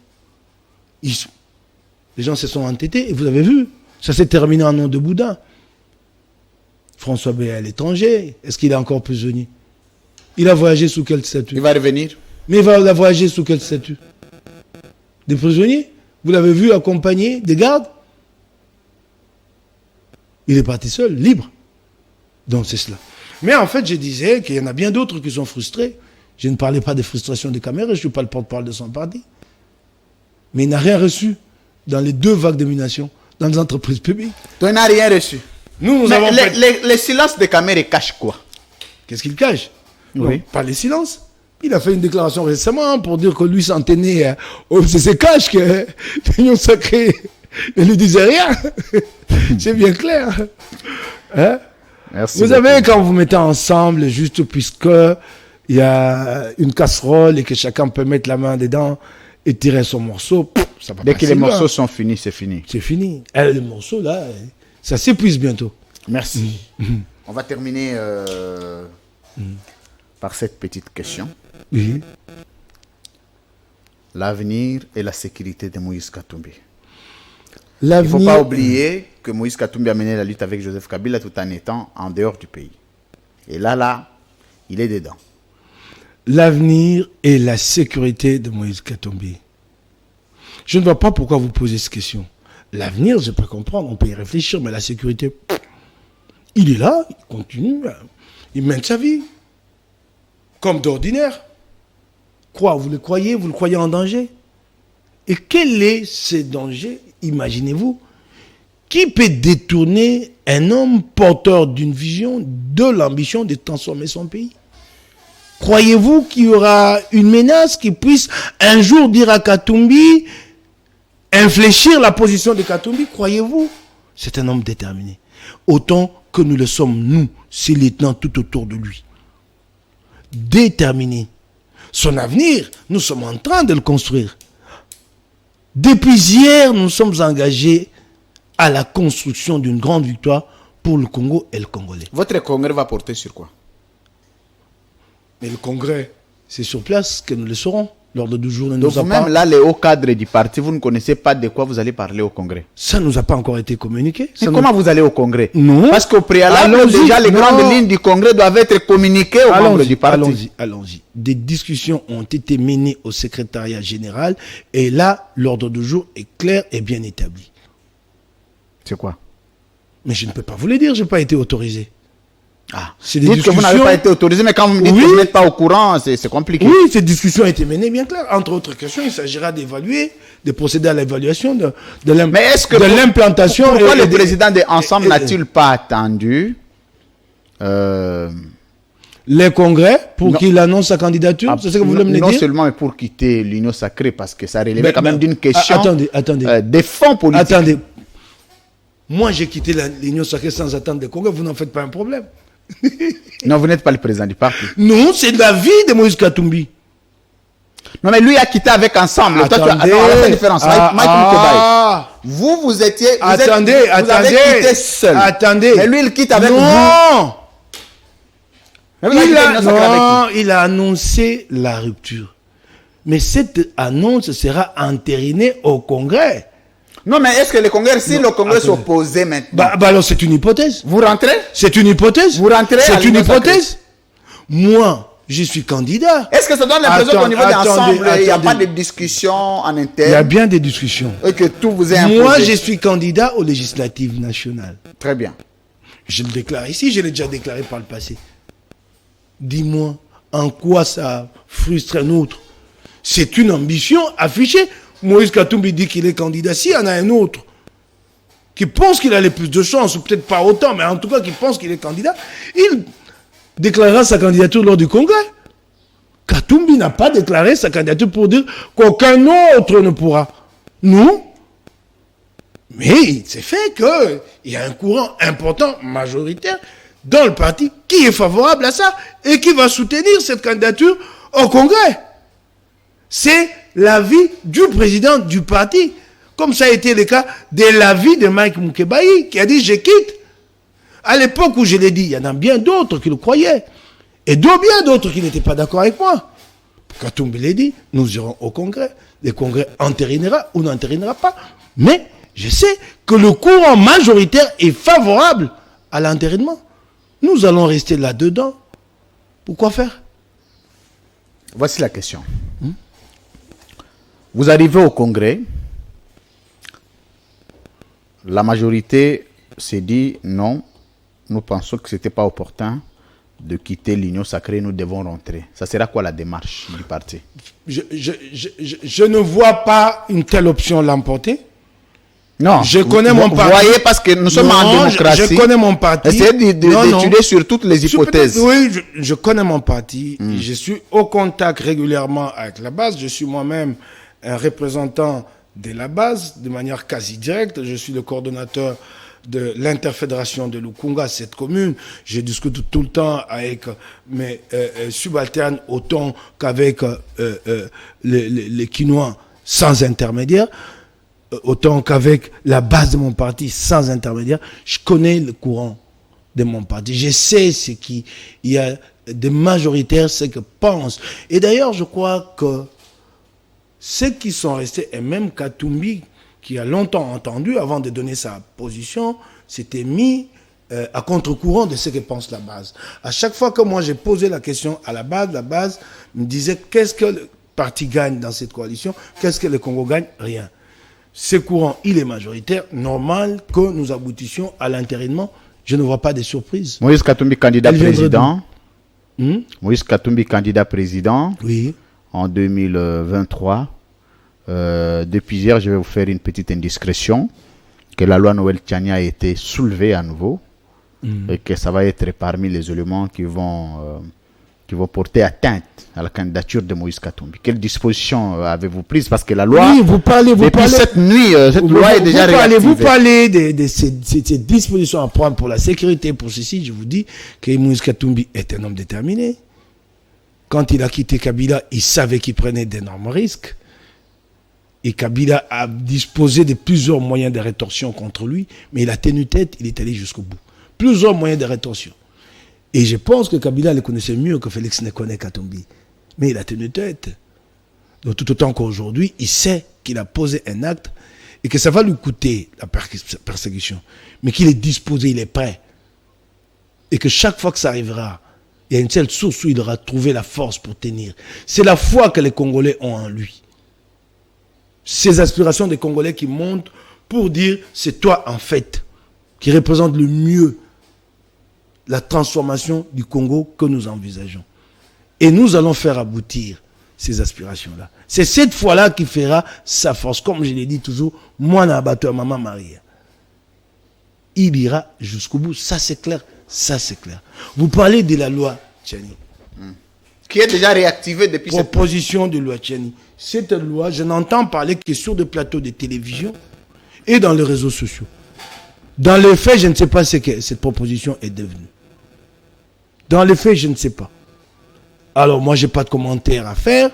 Les gens se sont entêtés, et vous avez vu, ça s'est terminé en nom de Bouddha. François Béat à l'étranger, est-ce qu'il est encore prisonnier? Il a voyagé sous quel statut? Il va revenir. Mais il va voyager sous quel statut? Des prisonniers? Vous l'avez vu accompagné des gardes? Il est parti seul, libre. Donc c'est cela. Mais en fait, je disais qu'il y en a bien d'autres qui sont frustrés. Je ne parlais pas des frustrations des caméras, je ne suis pas le porte-parole de son parti. Mais il n'a rien reçu dans les 2 vagues de domination dans les entreprises publiques. Tu n'as rien reçu. Nous Mais avons les silences des caméras cachent quoi? Qu'est-ce qu'il cache? Oui. Non, pas les silences. Il a fait une déclaration récemment pour dire que lui s'en tenait au CC Cash, que l'Union Sacrée ne lui disait rien. C'est bien clair. Hein? Merci Vous beaucoup. savez, quand vous mettez ensemble, juste puisque il y a une casserole et que chacun peut mettre la main dedans et tirer son morceau, ça va Dès que passer les loin. morceaux sont finis, c'est fini. C'est fini. Le morceau, là, ça s'épuise bientôt. Merci. On va terminer par cette petite question. Oui. L'avenir et la sécurité de Moïse Katumbi. Il ne faut pas oublier que Moïse Katumbi a mené la lutte avec Joseph Kabila tout en étant en dehors du pays. Et là, il est dedans. L'avenir et la sécurité de Moïse Katumbi. Je ne vois pas pourquoi vous posez cette question. L'avenir, je peux comprendre, on peut y réfléchir, mais la sécurité, il est là, il continue, il mène sa vie, comme d'ordinaire. Quoi, vous le croyez en danger? Et quel est ce danger, imaginez-vous, Qui peut détourner un homme porteur d'une vision, de l'ambition de transformer son pays? Croyez-vous qu'il y aura une menace qui puisse un jour dire à Katumbi, infléchir la position de Katumbi? Croyez-vous? C'est un homme déterminé. Autant que nous le sommes, nous, ses lieutenants tout autour de lui. Déterminé. Son avenir, nous sommes en train de le construire. Depuis hier, nous sommes engagés à la construction d'une grande victoire pour le Congo et le Congolais. Votre congrès va porter sur quoi? Mais le Congrès, c'est sur place que nous le saurons. L'ordre du jour ne Donc nous a même pas... là, les hauts cadres du parti, vous ne connaissez pas de quoi vous allez parler au congrès. Ça ne nous a pas encore été communiqué. Mais comment vous allez au congrès? Non. Parce qu'au préalable, Allons-y. déjà, les Non. grandes lignes du congrès doivent être communiquées aux membres du parti. Allons-y. Des discussions ont été menées au secrétariat général et là, l'ordre du jour est clair et bien établi. C'est quoi? Mais je ne peux pas vous le dire, je n'ai pas été autorisé. Ah, C'est des dites que vous n'avez discussions- pas été autorisé, mais quand vous me dites Oui. que vous n'êtes pas au courant, c'est compliqué. Oui, cette discussion a été menée bien claire. Entre autres questions, il s'agira d'évaluer, de procéder à l'évaluation de Mais est-ce que l'implantation. pourquoi et- le et- président de Ensemble et- n'a-t-il pas attendu les congrès pour Non. qu'il annonce sa candidature? C'est ce que vous voulez me non dire? seulement mais pour quitter l'Union sacrée, parce que ça relevait Mais- quand même mais- d'une question attendez. des fonds politiques. Attendez. Moi, j'ai quitté l'Union sacrée sans attendre des congrès. Vous n'en faites pas un problème. Non, vous n'êtes pas le président du parti. Non, c'est la vie de Moïse Katumbi. Non, mais lui a quitté avec Ensemble. Toi, tu as... Attendez. Attends, on a fait une différence. Mike Moukebaï. Ah. Vous étiez... Vous Attendez, vous avez quitté seul. Attendez. Mais lui, il quitte avec vous. Non. Mais vous avez quitté l'Union sacrée avec Non, il a annoncé la rupture. Mais cette annonce sera entérinée au congrès. qui. Non, mais est-ce que le congrès, si le congrès attendez. s'opposait maintenant, Bah alors c'est une hypothèse. vous rentrez? C'est une hypothèse. Vous rentrez à C'est une l'Union sacrée. hypothèse. Moi, je suis candidat. Est-ce que ça donne l'impression qu'au niveau Attendez, d'Ensemble, il n'y a pas attendez. de discussion en Il y a interne bien des discussions. et que tout vous est imposé? Moi, je suis candidat aux législatives nationales. Très bien. Je le déclare ici, je l'ai déjà déclaré par le passé. Dis-moi, en quoi ça frustre un autre? C'est une ambition affichée. Moïse Katumbi dit qu'il est candidat. S'il y en a un autre qui pense qu'il a les plus de chances, ou peut-être pas autant, mais en tout cas qui pense qu'il est candidat, il déclarera sa candidature lors du congrès. Katumbi n'a pas déclaré sa candidature pour dire qu'aucun autre ne pourra. Non. Mais c'est fait qu'il y a un courant important, majoritaire, dans le parti qui est favorable à ça et qui va soutenir cette candidature au congrès. C'est l'avis du président du parti, comme ça a été le cas de l'avis de Mike Moukebaï, qui a dit « je quitte ». À l'époque où je l'ai dit, il y en a bien d'autres qui le croyaient, et bien d'autres qui n'étaient pas d'accord avec moi. Katumbi l'a dit, nous irons au congrès. Le congrès entérinera ou n'entérinera pas. Mais je sais que le courant majoritaire est favorable à l'entérinement. Nous allons rester là-dedans. Pourquoi faire? Voici la question. Vous arrivez au congrès, la majorité s'est dit non, nous pensons que ce n'était pas opportun de quitter l'Union sacrée, nous devons rentrer. Ça sera quoi la démarche du parti? Je ne vois pas une telle option l'emporter. Non, Je connais mon parti. Vous voyez, parce que nous sommes en Non, démocratie. je connais mon parti. Essayez Non, non. d'étudier sur toutes les hypothèses. Oui, je connais mon parti. Je suis au contact régulièrement avec la base. Je suis moi-même un représentant de la base de manière quasi directe. Je suis le coordonnateur de l'interfédération de Lukunga, cette commune. Je discute tout le temps avec mes subalternes autant qu'avec les Quinois sans intermédiaire, autant qu'avec la base de mon parti sans intermédiaire. Je connais le courant de mon parti. Je sais ce qu'il y a des majoritaires, ce que pensent. Et d'ailleurs, je crois que ceux qui sont restés, et même Katumbi, qui a longtemps entendu, avant de donner sa position, s'était mis à contre-courant de ce que pense la base. À chaque fois que moi j'ai posé la question à la base me disait qu'est-ce que le parti gagne dans cette coalition, qu'est-ce que le Congo gagne? Rien. Ce courant, il est majoritaire, normal que nous aboutissions à l'entérinement. Je ne vois pas de surprise. Moïse Katumbi, candidat Elle viendrait président. Moïse Katumbi, candidat président Oui. en 2023. Depuis hier, je vais vous faire une petite indiscrétion. que la loi Noël Tchani a été soulevée à nouveau et que ça va être parmi les éléments qui vont porter atteinte à la candidature de Moïse Katumbi. Quelles dispositions avez-vous prises? Parce que la loi, oui, vous parlez, cette nuit, cette loi est déjà réactivée. Vous parlez de ces dispositions à prendre pour la sécurité, pour ceci. Je vous dis que Moïse Katumbi est un homme déterminé. Quand il a quitté Kabila, il savait qu'il prenait d'énormes risques. Et Kabila a disposé de plusieurs moyens de rétorsion contre lui, mais il a tenu tête, il est allé jusqu'au bout. Plusieurs moyens de rétorsion. Et je pense que Kabila le connaissait mieux que Félix ne connaît Katumbi. Mais il a tenu tête. Donc tout autant qu'aujourd'hui, il sait qu'il a posé un acte et que ça va lui coûter la persécution. Mais qu'il est disposé, il est prêt. Et que chaque fois que ça arrivera, il y a une seule source où il aura trouvé la force pour tenir. C'est la foi que les Congolais ont en lui. Ces aspirations des Congolais qui montent pour dire, c'est toi en fait, qui représente le mieux la transformation du Congo que nous envisageons. Et nous allons faire aboutir ces aspirations-là. C'est cette foi-là qui fera sa force. Comme je l'ai dit toujours, moi, n'a abattu à Maman Maria. Il ira jusqu'au bout. Ça, c'est clair. Ça, c'est clair. Vous parlez de la loi Tchani. Qui est déjà réactivée depuis cette proposition de loi Tchani. Cette loi, je n'entends parler que sur des plateaux de télévision et dans les réseaux sociaux. Dans les faits, je ne sais pas ce que cette proposition est devenue. Dans les faits, je ne sais pas. Alors, moi, je n'ai pas de commentaire à faire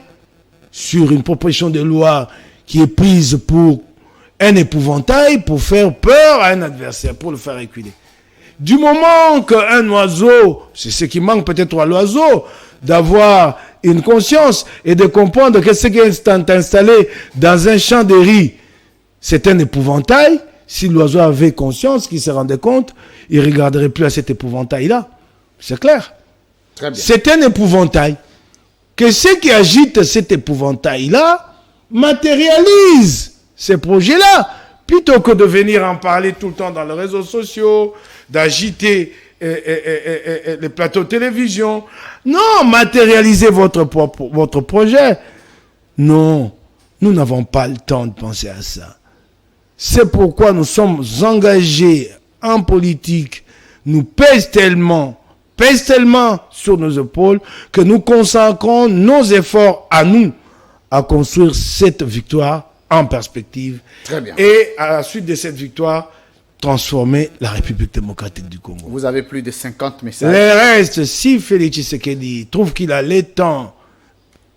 sur une proposition de loi qui est prise pour un épouvantail, pour faire peur à un adversaire, pour le faire reculer. Du moment qu'un oiseau, c'est ce qui manque peut-être à l'oiseau, d'avoir une conscience et de comprendre que ce qui est installé dans un champ de riz, c'est un épouvantail. Si l'oiseau avait conscience, qu'il se rendait compte, il ne regarderait plus à cet épouvantail-là. C'est clair. Très bien. C'est un épouvantail. Que ceux qui agitent cet épouvantail-là matérialisent ces projets-là, plutôt que de venir en parler tout le temps dans les réseaux sociaux, d'agiter les plateaux de télévision. Non, matérialisez votre projet. Non, nous n'avons pas le temps de penser à ça. C'est pourquoi nous sommes engagés en politique. Nous pèse tellement sur nos épaules que nous consacrons nos efforts à nous, à construire cette victoire en perspective. Très bien. Et à la suite de cette victoire, transformer la République démocratique du Congo. Vous avez plus de 50 messages. Le reste, si Félix Tshisekedi trouve qu'il a le temps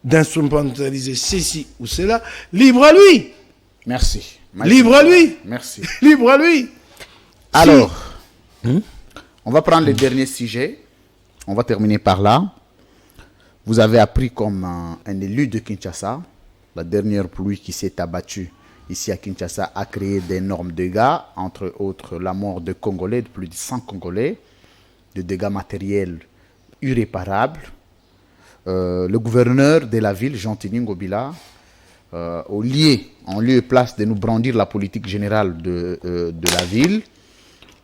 d'instrumentaliser ceci ou cela, libre à lui. Merci. Libre à lui. Merci. Libre à lui. Alors, on va prendre le dernier sujet. On va terminer par là. Vous avez appris comme un élu de Kinshasa, la dernière pluie qui s'est abattue ici à Kinshasa a créé d'énormes dégâts, entre autres la mort de Congolais, de plus de 100 Congolais, de dégâts matériels irréparables. Le gouverneur de la ville, Jean-Tini Ngobila, en lieu et place de nous brandir la politique générale de la ville,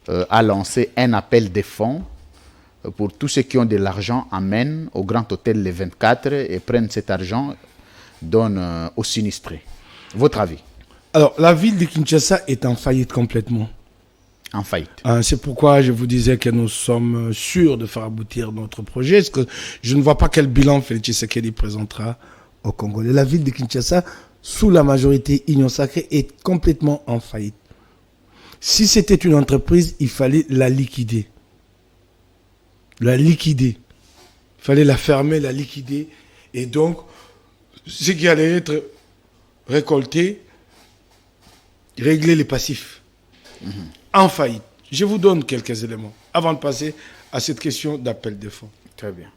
a lancé un appel de fonds pour tous ceux qui ont de l'argent, amènent au Grand Hôtel les 24 et prennent cet argent, donnent aux sinistrés. Votre avis? Alors, la ville de Kinshasa est en faillite complètement. En faillite. C'est pourquoi je vous disais que nous sommes sûrs de faire aboutir notre projet, parce que je ne vois pas quel bilan Félix Tshisekedi présentera au Congolais. La ville de Kinshasa, sous la majorité Union Sacrée, est complètement en faillite. Si c'était une entreprise, il fallait la liquider. La liquider. Il fallait la fermer, la liquider. Et donc, ce qui allait être récolté, régler les passifs. En faillite. Je vous donne quelques éléments avant de passer à cette question d'appel de fonds. Très bien.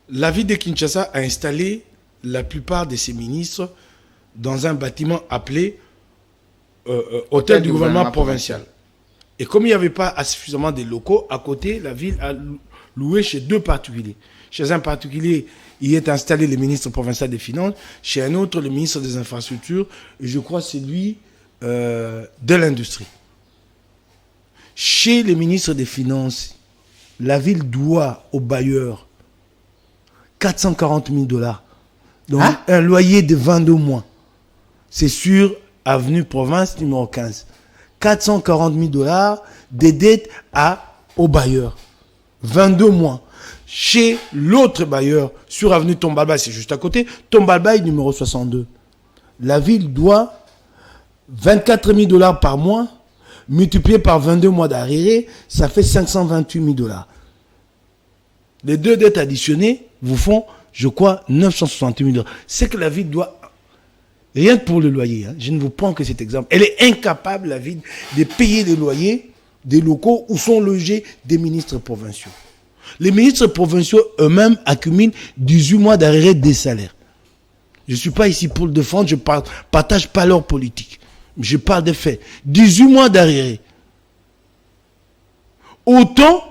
La ville de Kinshasa a installé la plupart de ses ministres dans un bâtiment appelé Hôtel du gouvernement provincial. Et comme il n'y avait pas suffisamment de locaux, à côté, la ville a loué chez deux particuliers. Chez un particulier, il est installé le ministre provincial des Finances. Chez un autre, le ministre des Infrastructures. Et je crois que c'est lui de l'Industrie. Chez les ministres des Finances, la ville doit au bailleur 440 000 $. Donc, un loyer de 22 mois. C'est sur avenue Province numéro 15. 440 000 $ des dettes au bailleur. 22 mois. Chez l'autre bailleur, sur avenue Tombalbaye, c'est juste à côté, Tombalbaye numéro 62. La ville doit 24 000 $ par mois, multiplié par 22 mois d'arriéré, ça fait 528 000 $. Les deux dettes additionnées vous font, je crois, 968 000 $. C'est que la ville doit, rien que pour le loyer, hein, je ne vous prends que cet exemple, elle est incapable, la ville, de payer les loyers des locaux où sont logés des ministres provinciaux. Les ministres provinciaux eux-mêmes accumulent 18 mois d'arriéré des salaires. Je ne suis pas ici pour le défendre, je ne partage pas leur politique. Je parle des faits. 18 mois d'arriéré. Autant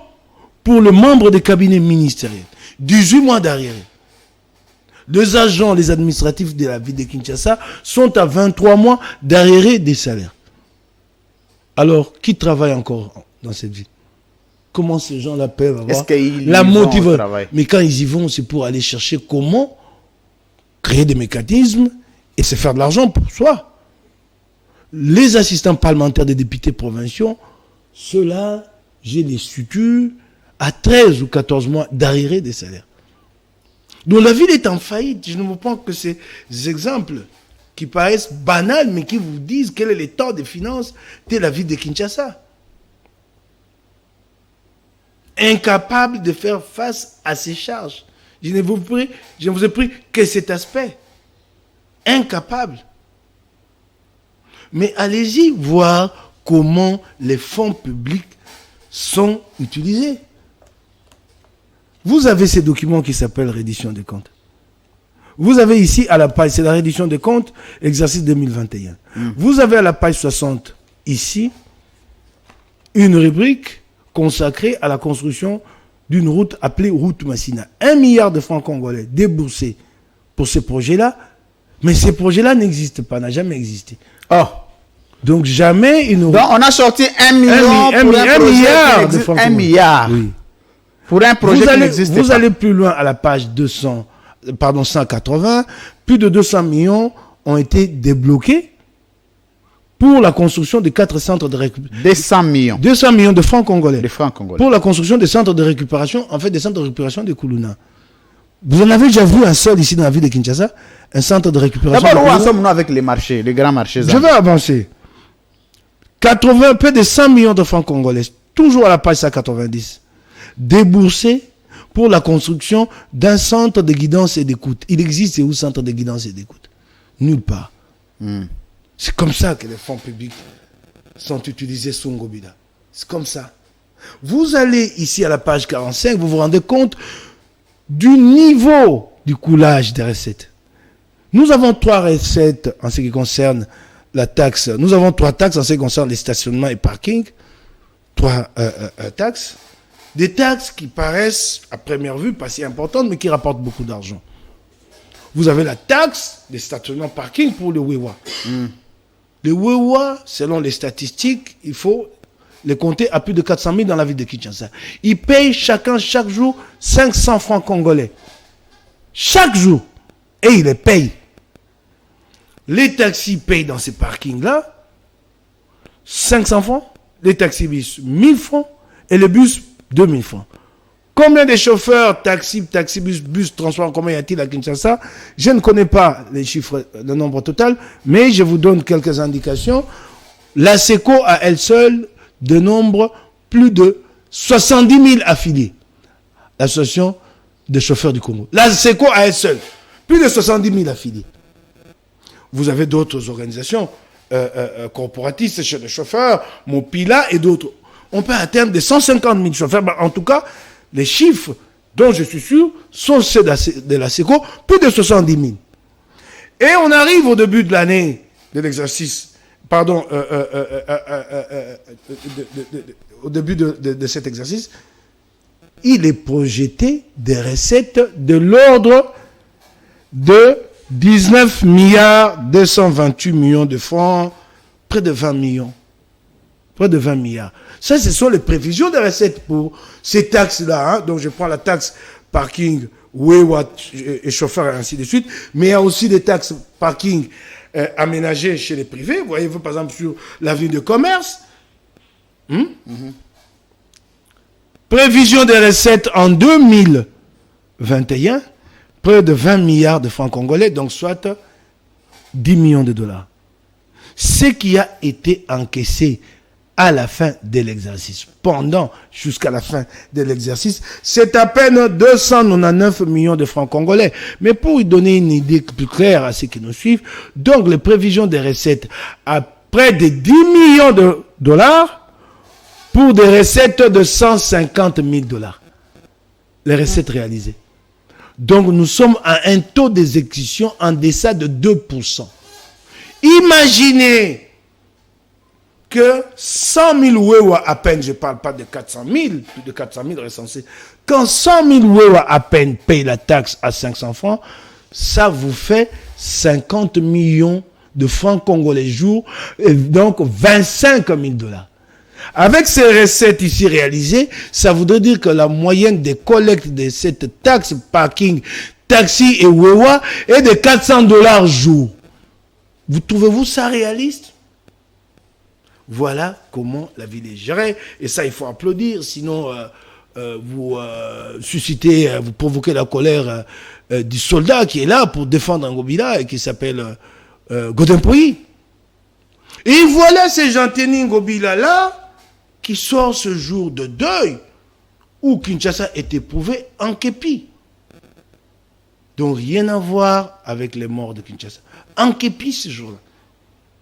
pour le membre des cabinets ministériels. 18 mois d'arriéré. Les agents, les administratifs de la ville de Kinshasa sont à 23 mois d'arriéré des salaires. Alors, qui travaille encore dans cette ville? Comment ces gens-là peuvent avoir la motivation? Mais quand ils y vont, c'est pour aller chercher comment créer des mécanismes et se faire de l'argent pour soi. Les assistants parlementaires des députés provinciaux, ceux-là, j'ai les structures à 13 ou 14 mois d'arriéré des salaires. Donc la ville est en faillite. Je ne vous prends que ces exemples qui paraissent banals, mais qui vous disent quel est l'état des finances de la ville de Kinshasa. Incapable de faire face à ces charges. Je ne vous ai pris que cet aspect. Incapable. Mais allez-y voir comment les fonds publics sont utilisés. Vous avez ces documents qui s'appellent reddition des comptes. Vous avez ici à la page, c'est la reddition des comptes, exercice 2021. Vous avez à la page 60, ici, une rubrique consacrée à la construction d'une route appelée route Massina. 1 milliard de francs congolais déboursés pour ce projet-là, mais ce projet-là n'existe pas, n'a jamais existé. Oh. Donc jamais une route. Donc on a sorti 1 million pour un milliard de francs 1 congolais. milliard. Oui. Pour un projet qui n'existe pas. Vous allez plus loin à la page 180, plus de 200 millions ont été débloqués pour la construction de 4 centres de récupération. 200 millions. 200 millions de francs congolais. De francs congolais. Pour la construction des centres de récupération, en fait des centres de récupération de Koulouna. Vous en avez déjà vu un seul ici dans la ville de Kinshasa? Un centre de récupération. D'abord, où en sommes-nous avec les marchés, les grands marchés? Je vais avancer. 80, peu de 100 millions de francs congolais, toujours à la page 190, déboursés pour la construction d'un centre de guidance et d'écoute. Il existe où centre de guidance et d'écoute? Nulle part. C'est comme ça que les fonds publics sont utilisés sous Ngobila. C'est comme ça. Vous allez ici à la page 45, vous vous rendez compte du niveau du coulage des recettes. Nous avons 3 recettes en ce qui concerne la taxe. Nous avons 3 taxes en ce qui concerne les stationnements et parkings. 3 taxes. Des taxes qui paraissent, à première vue, pas si importantes, mais qui rapportent beaucoup d'argent. Vous avez la taxe des stationnements parking pour les Wewa. Les Wewa, selon les statistiques, il faut les compter à plus de 400 000 dans la ville de Kinshasa. Ils payent chacun, chaque jour, 500 francs congolais. Chaque jour. Et ils les payent. Les taxis payent dans ces parkings-là 500 francs. Les taxibus, 1000 francs. Et les bus, 2000 francs. Combien de chauffeurs, taxibus, bus, transport en commun y a-t-il à Kinshasa? Je ne connais pas les chiffres, le nombre total, mais je vous donne quelques indications. La SECO à elle seule dénombre plus de 70 000 affiliés. L'association des chauffeurs du Congo. La SECO à elle seule, plus de 70 000 affiliés. Vous avez d'autres organisations corporatistes chez les chauffeurs, Mopila et d'autres. On peut atteindre des 150 000 chauffeurs. En tout cas, les chiffres dont je suis sûr sont ceux de la SECO, plus de 70 000. Et on arrive au début de l'année de l'exercice, pardon, au début de cet exercice, il est projeté des recettes de l'ordre de 19 milliards 228 millions de francs, près de 20 millions. Près de 20 milliards. Ça, ce sont les prévisions des recettes pour ces taxes-là. Donc, je prends la taxe parking, Wewa et chauffeur et ainsi de suite. Mais il y a aussi des taxes parking aménagés chez les privés. Voyez-vous, par exemple, sur l'avenue de commerce. Prévision des recettes en 2021, près de 20 milliards de francs congolais, donc soit 10 millions de dollars. Ce qui a été encaissé à la fin de l'exercice, jusqu'à la fin de l'exercice, c'est à peine 299 millions de francs congolais. Mais pour y donner une idée plus claire à ceux qui nous suivent, donc les prévisions des recettes à près de 10 millions de dollars pour des recettes de 150 000 dollars. Les recettes réalisées. Donc nous sommes à un taux d'exécution en deçà de 2%. Imaginez que 100 000 Wewa à peine, je ne parle pas de 400 000, plus de 400 000 recensés, quand 100 000 Wewa à peine payent la taxe à 500 francs, ça vous fait 50 millions de francs congolais jour, et donc 25 000 dollars. Avec ces recettes ici réalisées, ça voudrait dire que la moyenne des collectes de cette taxe parking, taxi et Wewa est de 400 dollars jour. Vous trouvez-vous ça réaliste? Voilà comment la ville est gérée. Et ça, il faut applaudir. Sinon, vous suscitez, vous provoquez la colère du soldat qui est là pour défendre Ngobila et qui s'appelle Godempoui. Et voilà ces Jean-Théni Ngobila-là qui sort ce jour de deuil où Kinshasa est éprouvé en képi. Donc rien à voir avec les morts de Kinshasa. En képi ce jour-là.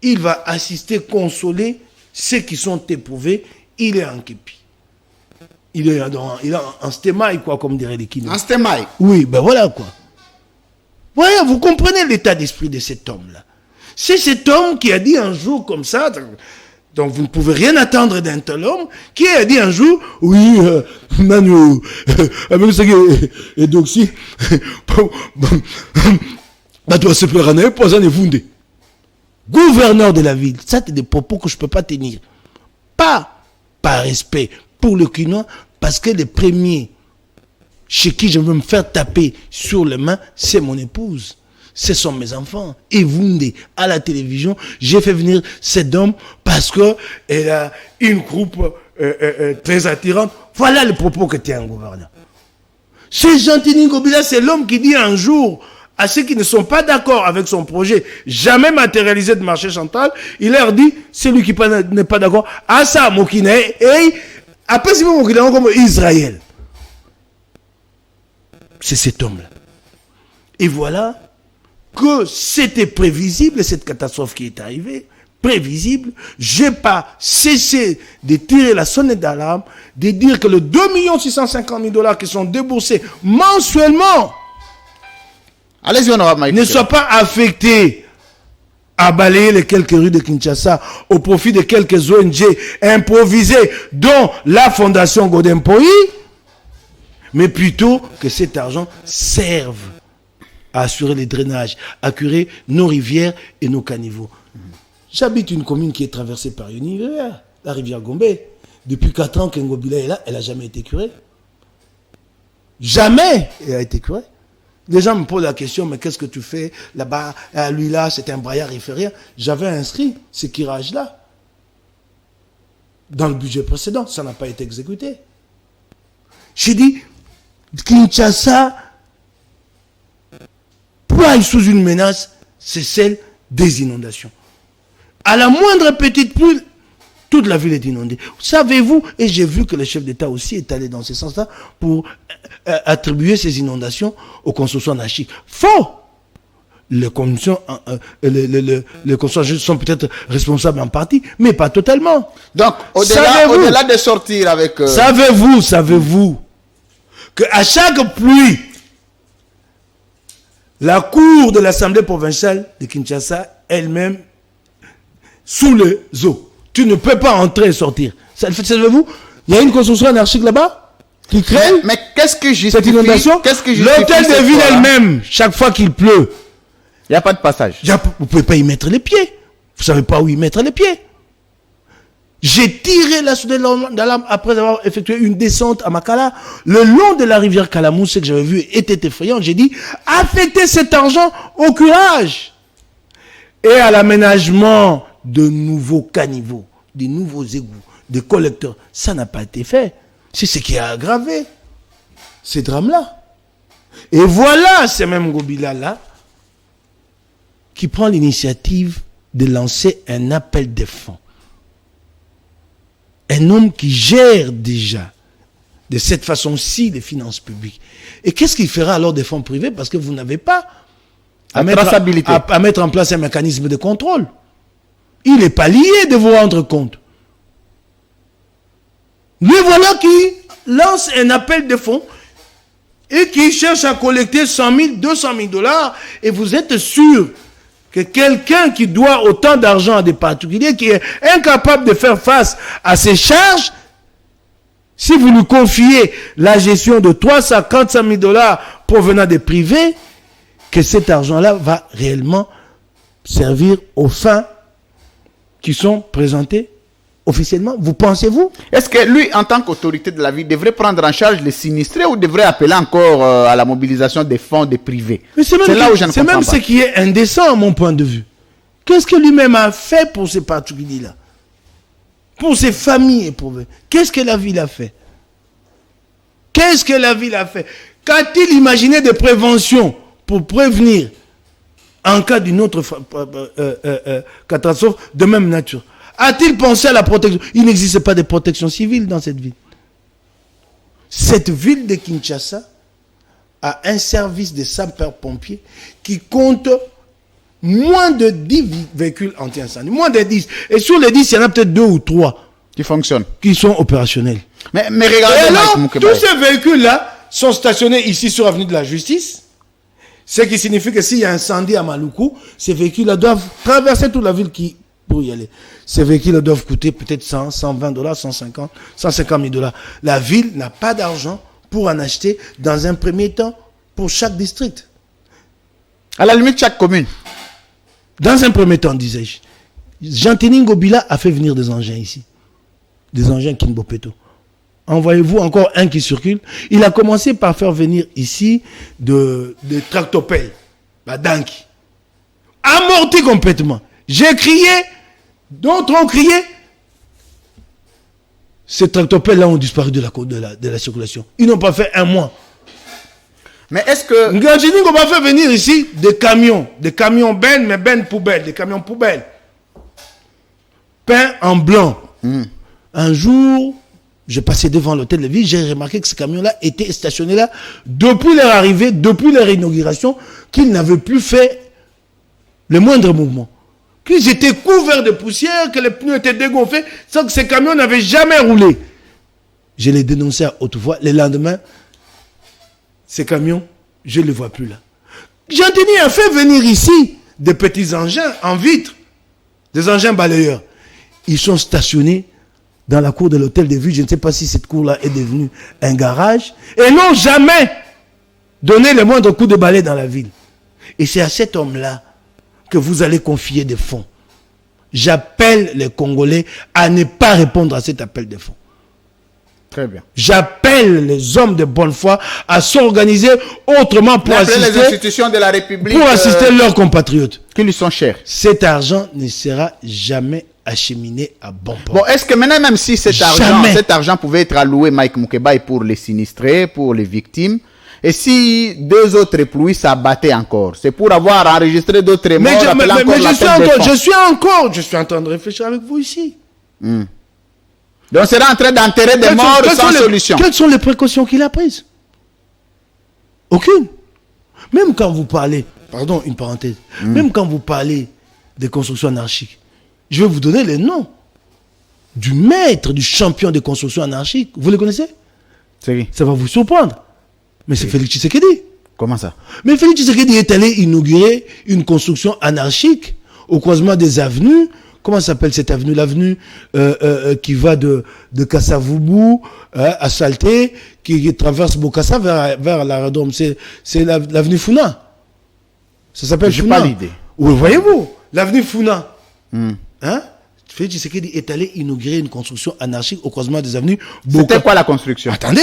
Il va assister, consoler ceux qui sont éprouvés. Il est en képi. Il est en stémaille, quoi, comme dirait les Kino. En stémaille. Oui, ben voilà, quoi. Voilà, vous comprenez l'état d'esprit de cet homme-là. C'est cet homme qui a dit un jour comme ça, donc vous ne pouvez rien attendre d'un tel homme, qui a dit un jour, oui, Manu, avec ce qui est doxy, bah toi, c'est plus rien, pas en effondé. Gouverneur de la ville, ça c'est des propos que je ne peux pas tenir. Pas par respect pour le Quinois, parce que les premiers chez qui je veux me faire taper sur les mains, c'est mon épouse. Ce sont mes enfants. Et Vundé, à la télévision, j'ai fait venir cet homme parce qu'elle a une groupe très attirante. Voilà le propos que tient un gouverneur. Ce Jean-Théni Ngobila, c'est l'homme qui dit un jour à ceux qui ne sont pas d'accord avec son projet, jamais matérialisé de marché central, il leur dit, celui qui n'est pas d'accord, à ça, Mokine, et après, c'est Mokine, comme Israël. C'est cet homme-là. Et voilà que c'était prévisible, cette catastrophe qui est arrivée, prévisible. Je n'ai pas cessé de tirer la sonnette d'alarme, de dire que le 2 650 000 dollars qui sont déboursés mensuellement, allez-y, honorable, ne soient pas affectés à balayer les quelques rues de Kinshasa au profit de quelques ONG improvisées, dont la Fondation Godempoui, mais plutôt que cet argent serve à assurer les drainages, à curer nos rivières et nos caniveaux. J'habite une commune qui est traversée par une rivière, la rivière Gombe. Depuis 4 ans qu'Ngobila est là, elle n'a jamais été curée. Jamais elle a été curée. Les gens me posent la question, mais qu'est-ce que tu fais là-bas? Lui là, c'est un braillard, il fait rien. J'avais inscrit ce curage-là dans le budget précédent. Ça n'a pas été exécuté. J'ai dit, Kinshasa plaide sous une menace, c'est celle des inondations. À la moindre petite pluie, toute la ville est inondée. Savez-vous, et j'ai vu que le chef d'État aussi est allé dans ce sens-là pour attribuer ces inondations aux consortiums anarchiques. Faux! Les consortiums sont peut-être responsables en partie, mais pas totalement. Donc, au-delà de sortir avec... Savez-vous qu'à chaque pluie, la cour de l'Assemblée provinciale de Kinshasa elle-même sous les eaux. Tu ne peux pas entrer et sortir. Savez-vous, il y a une construction anarchique là-bas qui crée mais qu'est-ce que justifie cette inondation. L'hôtel de ville elle-même, chaque fois qu'il pleut, il n'y a pas de passage. Vous ne pouvez pas y mettre les pieds. Vous ne savez pas où y mettre les pieds. J'ai tiré la sonnette d'alarme après avoir effectué une descente à Makala. Le long de la rivière Kalamou, ce que j'avais vu était effrayant. J'ai dit, affectez cet argent au curage. et à l'aménagement de nouveaux caniveaux, de nouveaux égouts, de collecteurs. Ça n'a pas été fait. C'est ce qui a aggravé ces drames-là. Et voilà ces mêmes Ngobila-là qui prend l'initiative de lancer un appel de fonds. Un homme qui gère déjà de cette façon-ci les finances publiques. Et qu'est-ce qu'il fera alors des fonds privés? Parce que vous n'avez pas à mettre en place un mécanisme de contrôle. Il n'est pas lié de vous rendre compte. Lui voilà qui lance un appel de fonds et qui cherche à collecter 100 000, 200 000 dollars, et vous êtes sûr que quelqu'un qui doit autant d'argent à des particuliers, qui est incapable de faire face à ses charges, si vous lui confiez la gestion de 345 000 dollars provenant des privés, que cet argent-là va réellement servir aux fins qui sont présentées officiellement. Vous pensez-vous? Est-ce que lui, en tant qu'autorité de la ville, devrait prendre en charge les sinistrés ou devrait appeler encore à la mobilisation des fonds des privés? C'est là où je ne comprends pas. C'est même ce qui est indécent à mon point de vue. Qu'est-ce que lui-même a fait pour ces particuliers-là? Pour ces familles éprouvées? Qu'est-ce que la ville a fait? Qu'est-ce que la ville a fait? Qu'a-t-il imaginé de prévention pour prévenir en cas d'une autre catastrophe de même nature? A-t-il pensé à la protection? Il n'existe pas de protection civile dans cette ville. Cette ville de Kinshasa a un service de sapeurs-pompiers qui compte moins de 10 véhicules anti-incendie. Moins de 10. Et sur les 10, il y en a peut-être 2 ou 3 qui fonctionnent, qui sont opérationnels. Mais regardez, et alors, tous ces véhicules-là sont stationnés ici sur l'avenue de la Justice. Ce qui signifie que s'il y a un incendie à Maluku, ces véhicules-là doivent traverser toute la ville pour y aller. Ces véhicules doivent coûter peut-être 100, 120 dollars, 150 000 dollars. La ville n'a pas d'argent pour en acheter dans un premier temps pour chaque district. À la limite, chaque commune. Dans un premier temps, disais-je, Jean-Téning Ngobila a fait venir des engins ici. Des engins Kimbopeto. Envoyez-vous encore un qui circule. Il a commencé par faire venir ici des tractopelles. Danki. Amorti complètement. J'ai crié. D'autres ont crié. Ces tractopelles-là ont disparu de la circulation. Ils n'ont pas fait un mois. Mais est-ce que... Ngandjini, on va faire venir ici des camions bennes, mais bennes poubelles, des camions poubelles. Peints en blanc. Un jour, je passais devant l'hôtel de ville, j'ai remarqué que ces camions-là étaient stationnés là depuis leur arrivée, depuis leur inauguration, qu'ils n'avaient plus fait le moindre mouvement. Qu'ils étaient couverts de poussière, que les pneus étaient dégonflés, sans que ces camions n'avaient jamais roulé. Je les dénonçais à haute voix. Le lendemain, ces camions, je ne les vois plus là. Jean-Denis a fait venir ici des petits engins en vitre, des engins balayeurs. Ils sont stationnés dans la cour de l'hôtel de ville. Je ne sais pas si cette cour-là est devenue un garage. Et n'ont jamais donné le moindre coup de balai dans la ville. Et c'est à cet homme-là que vous allez confier des fonds. J'appelle les Congolais à ne pas répondre à cet appel de fonds. Très bien. J'appelle les hommes de bonne foi à s'organiser autrement pour assister, les institutions de la République, pour assister leurs compatriotes. Qui lui sont chers. Cet argent ne sera jamais acheminé à bon port. Bon, est-ce que maintenant, même si cet argent pouvait être alloué, Mike Moukebaï, pour les sinistrés, pour les victimes, et si 2 autres pluies s'abattaient encore, c'est pour avoir enregistré d'autres morts. Je suis en train de réfléchir avec vous ici. Donc, on sera en train d'enterrer des morts sans solution. Quelles sont les précautions qu'il a prises? Aucune. Même quand vous parlez, pardon, une parenthèse, même quand vous parlez des constructions anarchiques, je vais vous donner les noms du maître, du champion des constructions anarchiques. Vous les connaissez? Ça va vous surprendre. Mais c'est Félix Tshisekedi. Comment ça? Mais Félix Tshisekedi est allé inaugurer une construction anarchique au croisement des avenues. Comment s'appelle cette avenue? L'avenue qui va de Kassavubu à Salté, qui traverse Bokassa vers l'aérodrome. C'est l'avenue Founa. Ça s'appelle Founa. J'ai pas l'idée. Oui, voyez-vous, l'avenue Founa. Hein? Félix Tshisekedi est allé inaugurer une construction anarchique au croisement des avenues. C'était quoi la construction? Attendez,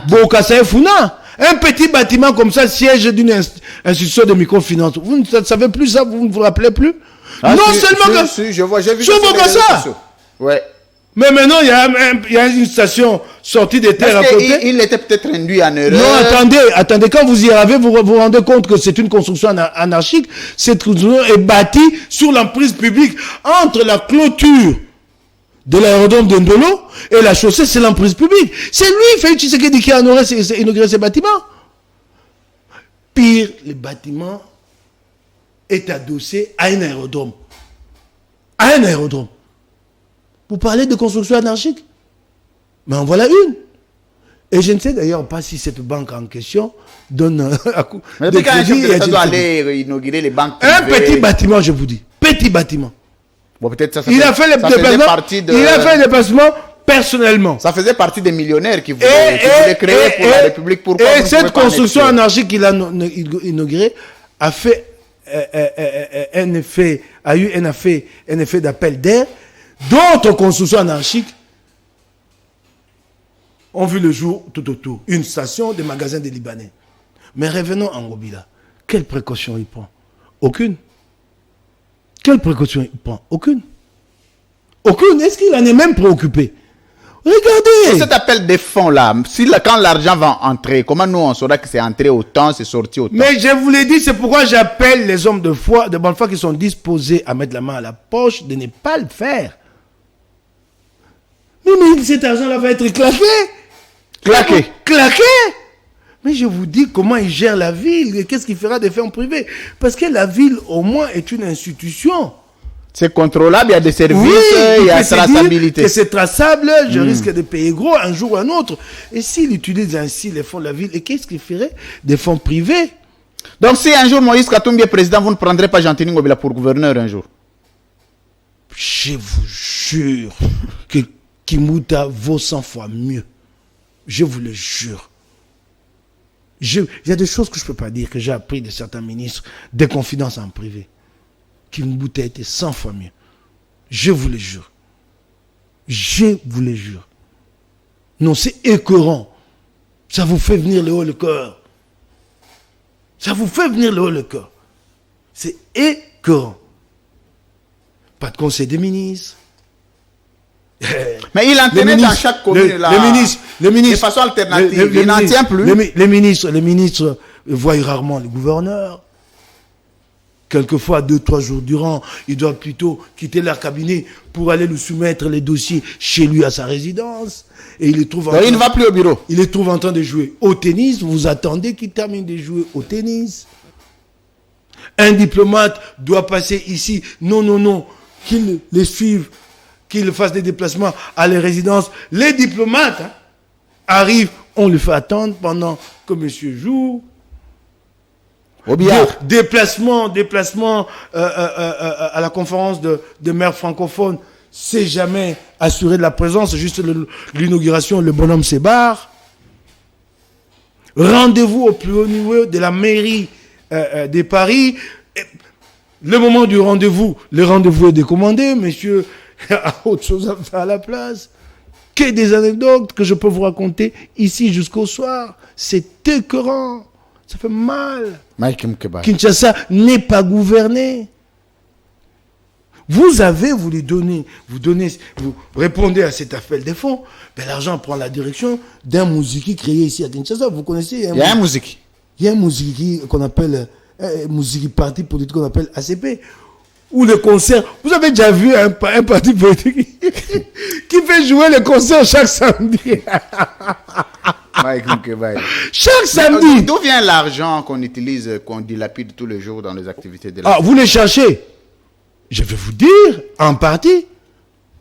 Bokassa et Founa. Un petit bâtiment comme ça, siège d'une institution de microfinance. Vous ne savez plus ça, vous ne vous rappelez plus? Ah, non si, seulement si, si, je vois, j'ai vu sur sur les réseaux Bokassa. sociaux. Ouais. Mais maintenant, il y a une station sortie des terres à Parce côté. qu'il était peut-être induit en erreur. Non, attendez, quand vous y arrivez, vous vous rendez compte que c'est une construction anarchique. Cette construction est bâtie sur l'emprise publique. Entre la clôture de l'aérodrome de Ndolo et la chaussée, c'est l'emprise publique. C'est lui, Félix Tshisekedi, qui a inauguré ces bâtiments. Pire, le bâtiment est adossé à un aérodrome. À un aérodrome. Vous parlez de construction anarchique? Mais en voilà une. Et je ne sais d'ailleurs pas si cette banque en question donne un coup Mais de quand un chef crédit. de l'État doit aller inaugurer les banques Un privées. petit bâtiment, je vous dis. Petit bâtiment. Bon, peut-être ça, Il a fait le déplacement personnellement. Ça faisait partie des millionnaires qui voulaient créer pour la République. Pourquoi et cette construction anarchique qu'il a inaugurée a fait a eu un effet d'appel d'air. D'autres constructions anarchiques ont vu le jour tout autour. Une station, des magasins des Libanais. Mais revenons en Ngobila. Quelle précaution il prend? Aucune. Quelle précaution il prend? Aucune. Aucune. Est-ce qu'il en est même préoccupé? Regardez. Cet appel des fonds-là, quand l'argent va entrer, comment nous on saura que c'est entré autant, c'est sorti autant? Mais je vous l'ai dit, c'est pourquoi j'appelle les hommes de foi, de bonne foi qui sont disposés à mettre la main à la poche, de ne pas le faire. Mais cet argent-là va être claqué. Claqué. Mais je vous dis comment il gère la ville et qu'est-ce qu'il fera des fermes privées. Parce que la ville, au moins, est une institution. C'est contrôlable, il y a des services, il y a traçabilité. Que c'est traçable, je risque de payer gros un jour ou un autre. Et s'il utilise ainsi les fonds de la ville, et qu'est-ce qu'il ferait des fonds privés? Donc si un jour Moïse Katumbi est président, vous ne prendrez pas Jean-Tini Ngobila pour gouverneur un jour? Je vous jure que Kimuta vaut 100 fois mieux. Je vous le jure. Il y a des choses que je ne peux pas dire, que j'ai appris de certains ministres, des confidences en privé. Kimuta était 100 fois mieux. Je vous le jure. Je vous le jure. Non, c'est écœurant. Ça vous fait venir le haut le cœur. Ça vous fait venir le haut le cœur. C'est écœurant. Pas de conseil des ministres. Mais il en tenait dans chaque commune là. Les ministres, de façon alternative, il n'en tient plus. Les ministres voient rarement les gouverneurs. Quelquefois, 2-3 jours durant, ils doivent plutôt quitter leur cabinet pour aller lui soumettre les dossiers chez lui à sa résidence. Et il les trouve il ne va plus au bureau. Il les trouve en train de jouer au tennis. Vous attendez qu'il termine de jouer au tennis. Un diplomate doit passer ici. Non. Qu'il les suive, qu'il fasse des déplacements à les résidences. Les diplomates arrivent, on le fait attendre pendant que monsieur joue. Au billard. Déplacement à la conférence de maires francophones, c'est jamais assuré de la présence, juste l'inauguration, le bonhomme se barre. Rendez-vous au plus haut niveau de la mairie de Paris. Le moment du rendez-vous, le rendez-vous est décommandé, monsieur a autre chose à faire à la place. Que des anecdotes que je peux vous raconter ici jusqu'au soir. C'est écœurant. Ça fait mal. Kinshasa n'est pas gouverné. Vous répondez à cet appel des fonds, ben l'argent prend la direction d'un Mouziki créé ici à Kinshasa. Vous connaissez? Il y a un Mouziki. Il y a un Mouziki qu'on appelle, Mouziki parti politique qu'on appelle ACP. Ou le concert. Vous avez déjà vu un parti politique qui fait jouer le concert chaque samedi? Chaque samedi. D'où vient l'argent qu'on utilise, qu'on dilapide tous les jours dans les activités de la... Vous les cherchez? Je vais vous dire, en partie.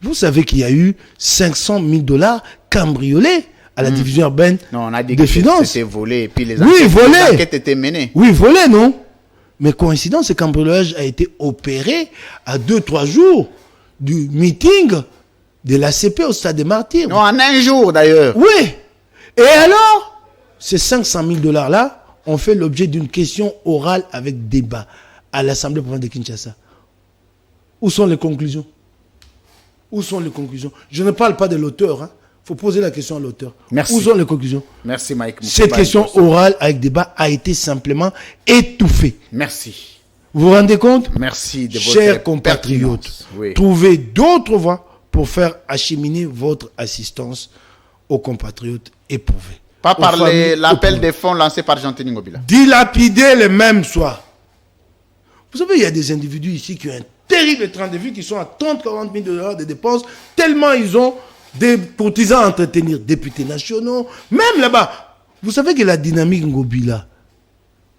Vous savez qu'il y a eu 500 000 $ cambriolés à la division urbaine des finances. C'était volé, et puis les enquêtes étaient menées. Oui, volé, non? Mais coïncidence, ce cambriolage a été opéré à 2-3 jours du meeting de l'ACP au Stade des Martyrs. Non, en un jour d'ailleurs. Oui. Et alors, ces 500 000 $ là ont fait l'objet d'une question orale avec débat à l'Assemblée provinciale de Kinshasa. Où sont les conclusions? Où sont les conclusions? Je ne parle pas de l'auteur. Il faut poser la question à l'auteur. Merci. Où sont les conclusions? Merci Mike. Cette question orale avec débat a été simplement étouffée. Merci. Vous vous rendez compte? Merci de votre Chers compatriotes, pertinence. Oui. trouvez d'autres voies pour faire acheminer votre assistance aux compatriotes éprouvés. Pas aux par familles l'appel éprouvées. des fonds lancé par Jean-Tini Ngobila. Dilapider le même soir. Vous savez, il y a des individus ici qui ont un terrible train de vie, qui sont à 30-40 000 $ de dépenses, tellement ils ont des courtisans à entretenir, députés nationaux, même là-bas. Vous savez que la dynamique Ngobila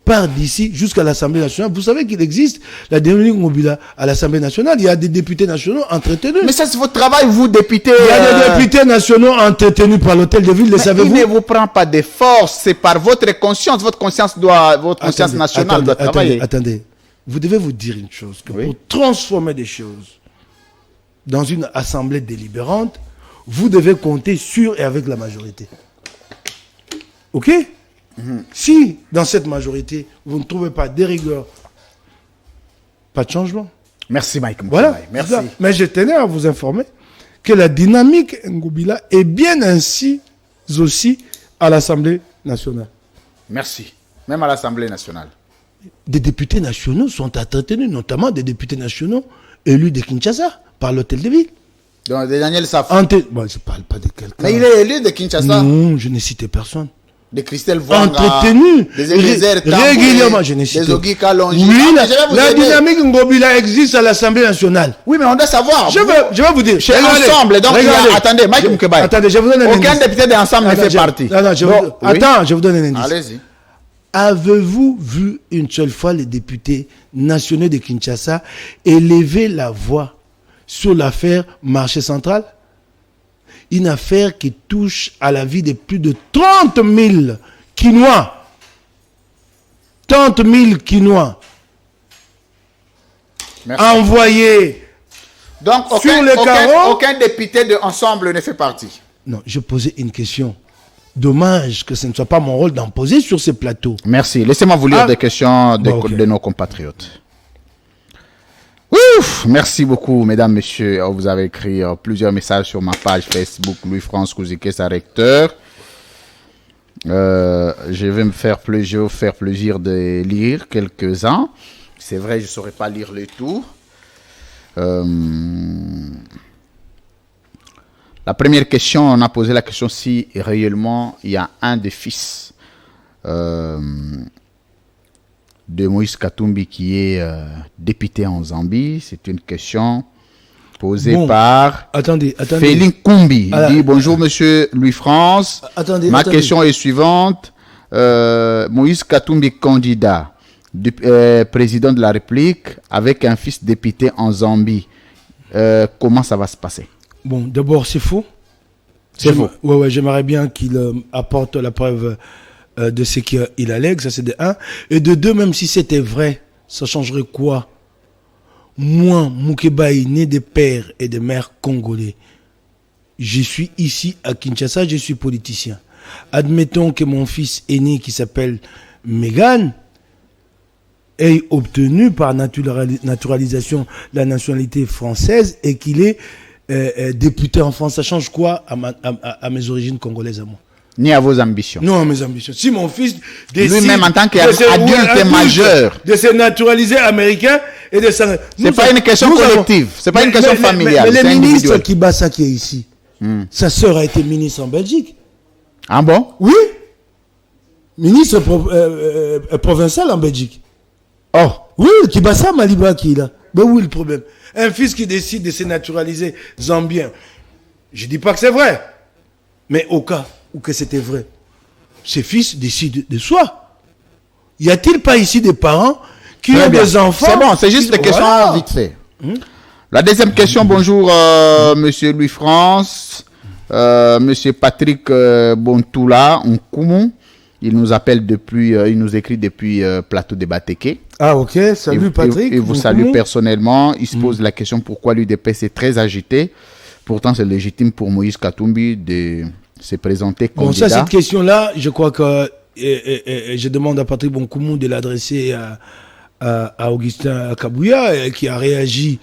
part d'ici jusqu'à l'Assemblée nationale. Vous savez qu'il existe la dynamique Ngobila à l'Assemblée nationale. Il y a des députés nationaux entretenus. Mais ça, c'est votre travail, vous, députés. Il y a des députés nationaux entretenus par l'hôtel de ville, le Il savez-vous? ne vous prend pas de force, c'est par votre conscience. Votre conscience nationale doit travailler. Attendez. Vous devez vous dire une chose, que pour transformer des choses dans une assemblée délibérante, vous devez compter sur et avec la majorité. Ok? Si, dans cette majorité, vous ne trouvez pas des rigueurs, pas de changement. Merci, Mike. Voilà. Merci. Mais je tenais à vous informer que la dynamique Ngobila est bien ainsi aussi à l'Assemblée nationale. Merci. Même à l'Assemblée nationale. Des députés nationaux sont entretenus, notamment des députés nationaux élus de Kinshasa par l'hôtel de ville. Donc, de Daniel Safou. Bon, je ne parle pas de quelqu'un. Mais il est élu de Kinshasa. Non, je n'ai cité personne. De Christelle Vanga. Entretenu Des Eliezer Tamboué, régulièrement, je n'ai cité. des Ogi Kalonji. Oui, Ah, mais je vais vous la aider. dynamique Ngobila existe à l'Assemblée nationale. Oui, mais on doit savoir. Je vais vous dire. C'est ensemble. Donc, attendez, Mike Moukebaye. Attendez, je vous donne un Aucun indice. député d'ensemble ne fait partie. Attends, je vous donne un indice. Allez-y. Avez-vous vu une seule fois les députés nationaux de Kinshasa élever la voix sur l'affaire marché central? Une affaire qui touche à la vie de plus de 30 000 Quinois. 30 000 Quinois. Merci. Envoyés. Donc, Sur le carreau. aucun député de ensemble ne fait partie. Non, je posais une question. Dommage que ce ne soit pas mon rôle d'en poser sur ces plateaux. Merci. Laissez-moi vous lire des questions de nos compatriotes. Ouf, merci beaucoup, mesdames, messieurs. Vous avez écrit plusieurs messages sur ma page Facebook, Louis-France Kouzike, sa recteur. Je vais me faire plaisir de lire quelques-uns. C'est vrai, je ne saurais pas lire le tout. La première question, on a posé la question si réellement il y a un des fils de Moïse Katumbi qui est député en Zambie. C'est une question posée par Félix Kumbi. Il dit bonjour monsieur Louis-France. Ma question est suivante. Moïse Katumbi candidat président de la République avec un fils député en Zambie. Comment ça va se passer? Bon, d'abord, c'est faux. C'est faux. Ouais, j'aimerais bien qu'il apporte la preuve de ce qu'il allègue, ça c'est de 1. Et de 2, même si c'était vrai, ça changerait quoi? Moi, Moukebaye, né de père et de mère congolais, je suis ici à Kinshasa, je suis politicien. Admettons que mon fils aîné qui s'appelle Megan ait obtenu par naturalisation la nationalité française et qu'il est député en France. Ça change quoi à mes origines congolaises à moi? Ni à vos ambitions. Non, à mes ambitions. Si mon fils décide lui-même en tant qu'adulte majeur de se naturaliser américain et de s'en... C'est pas une question collective, c'est pas une question familiale. Mais le ministre Kibasa qui est ici, sa sœur a été ministre en Belgique. Ah bon? Oui. Ministre provincial en Belgique. Oh. Oui, Kibasa Maliba qui est là. Mais où est le problème? Un fils qui décide de se naturaliser zambien. Je dis pas que c'est vrai. Mais au cas où que c'était vrai, ses fils décident de soi. Y a-t-il pas ici des parents qui ont des enfants? C'est bon, c'est juste des questions vite fait. La deuxième question, bonjour monsieur Louis-France, monsieur Patrick Bontoula Nkoumou. Il nous appelle depuis, il nous écrit depuis Plateau de Bateke. Ah ok, salut Patrick. Il vous salue personnellement. Il se pose la question pourquoi l'UDPS est très agité. Pourtant, c'est légitime pour Moïse Katumbi de se présenter candidat. Bon, ça, cette question-là, je crois que je demande à Patrick Bonkoumou de l'adresser à Augustin Kabouya, qui a réagi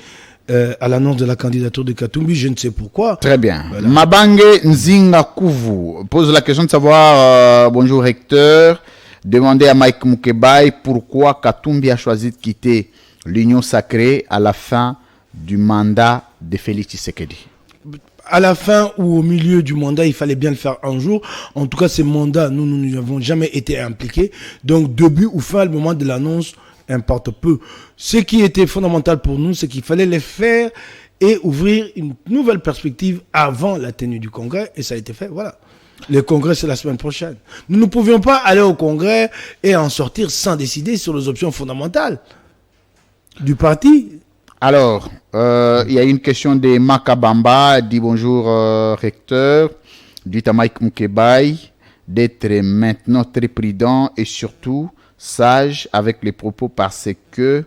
à l'annonce de la candidature de Katumbi. Je ne sais pourquoi. Très bien. Voilà. Mabange Nzinga Kouvu pose la question de savoir, bonjour recteur, Demandez à Mike Mukebai pourquoi Katumbi a choisi de quitter l'Union sacrée à la fin du mandat de Félix Tshisekedi. À la fin ou au milieu du mandat, il fallait bien le faire un jour. En tout cas, ces mandats, nous n'avons jamais été impliqués. Donc, début ou fin, le moment de l'annonce importe peu. Ce qui était fondamental pour nous, c'est qu'il fallait les faire et ouvrir une nouvelle perspective avant la tenue du congrès. Et ça a été fait, voilà. Le congrès, c'est la semaine prochaine. Nous ne pouvions pas aller au congrès et en sortir sans décider sur les options fondamentales du parti. Alors, il y a une question de Makabamba. Elle dit bonjour, recteur. Dites à Mike Mukebai d'être maintenant très prudent et surtout sage avec les propos parce qu'ils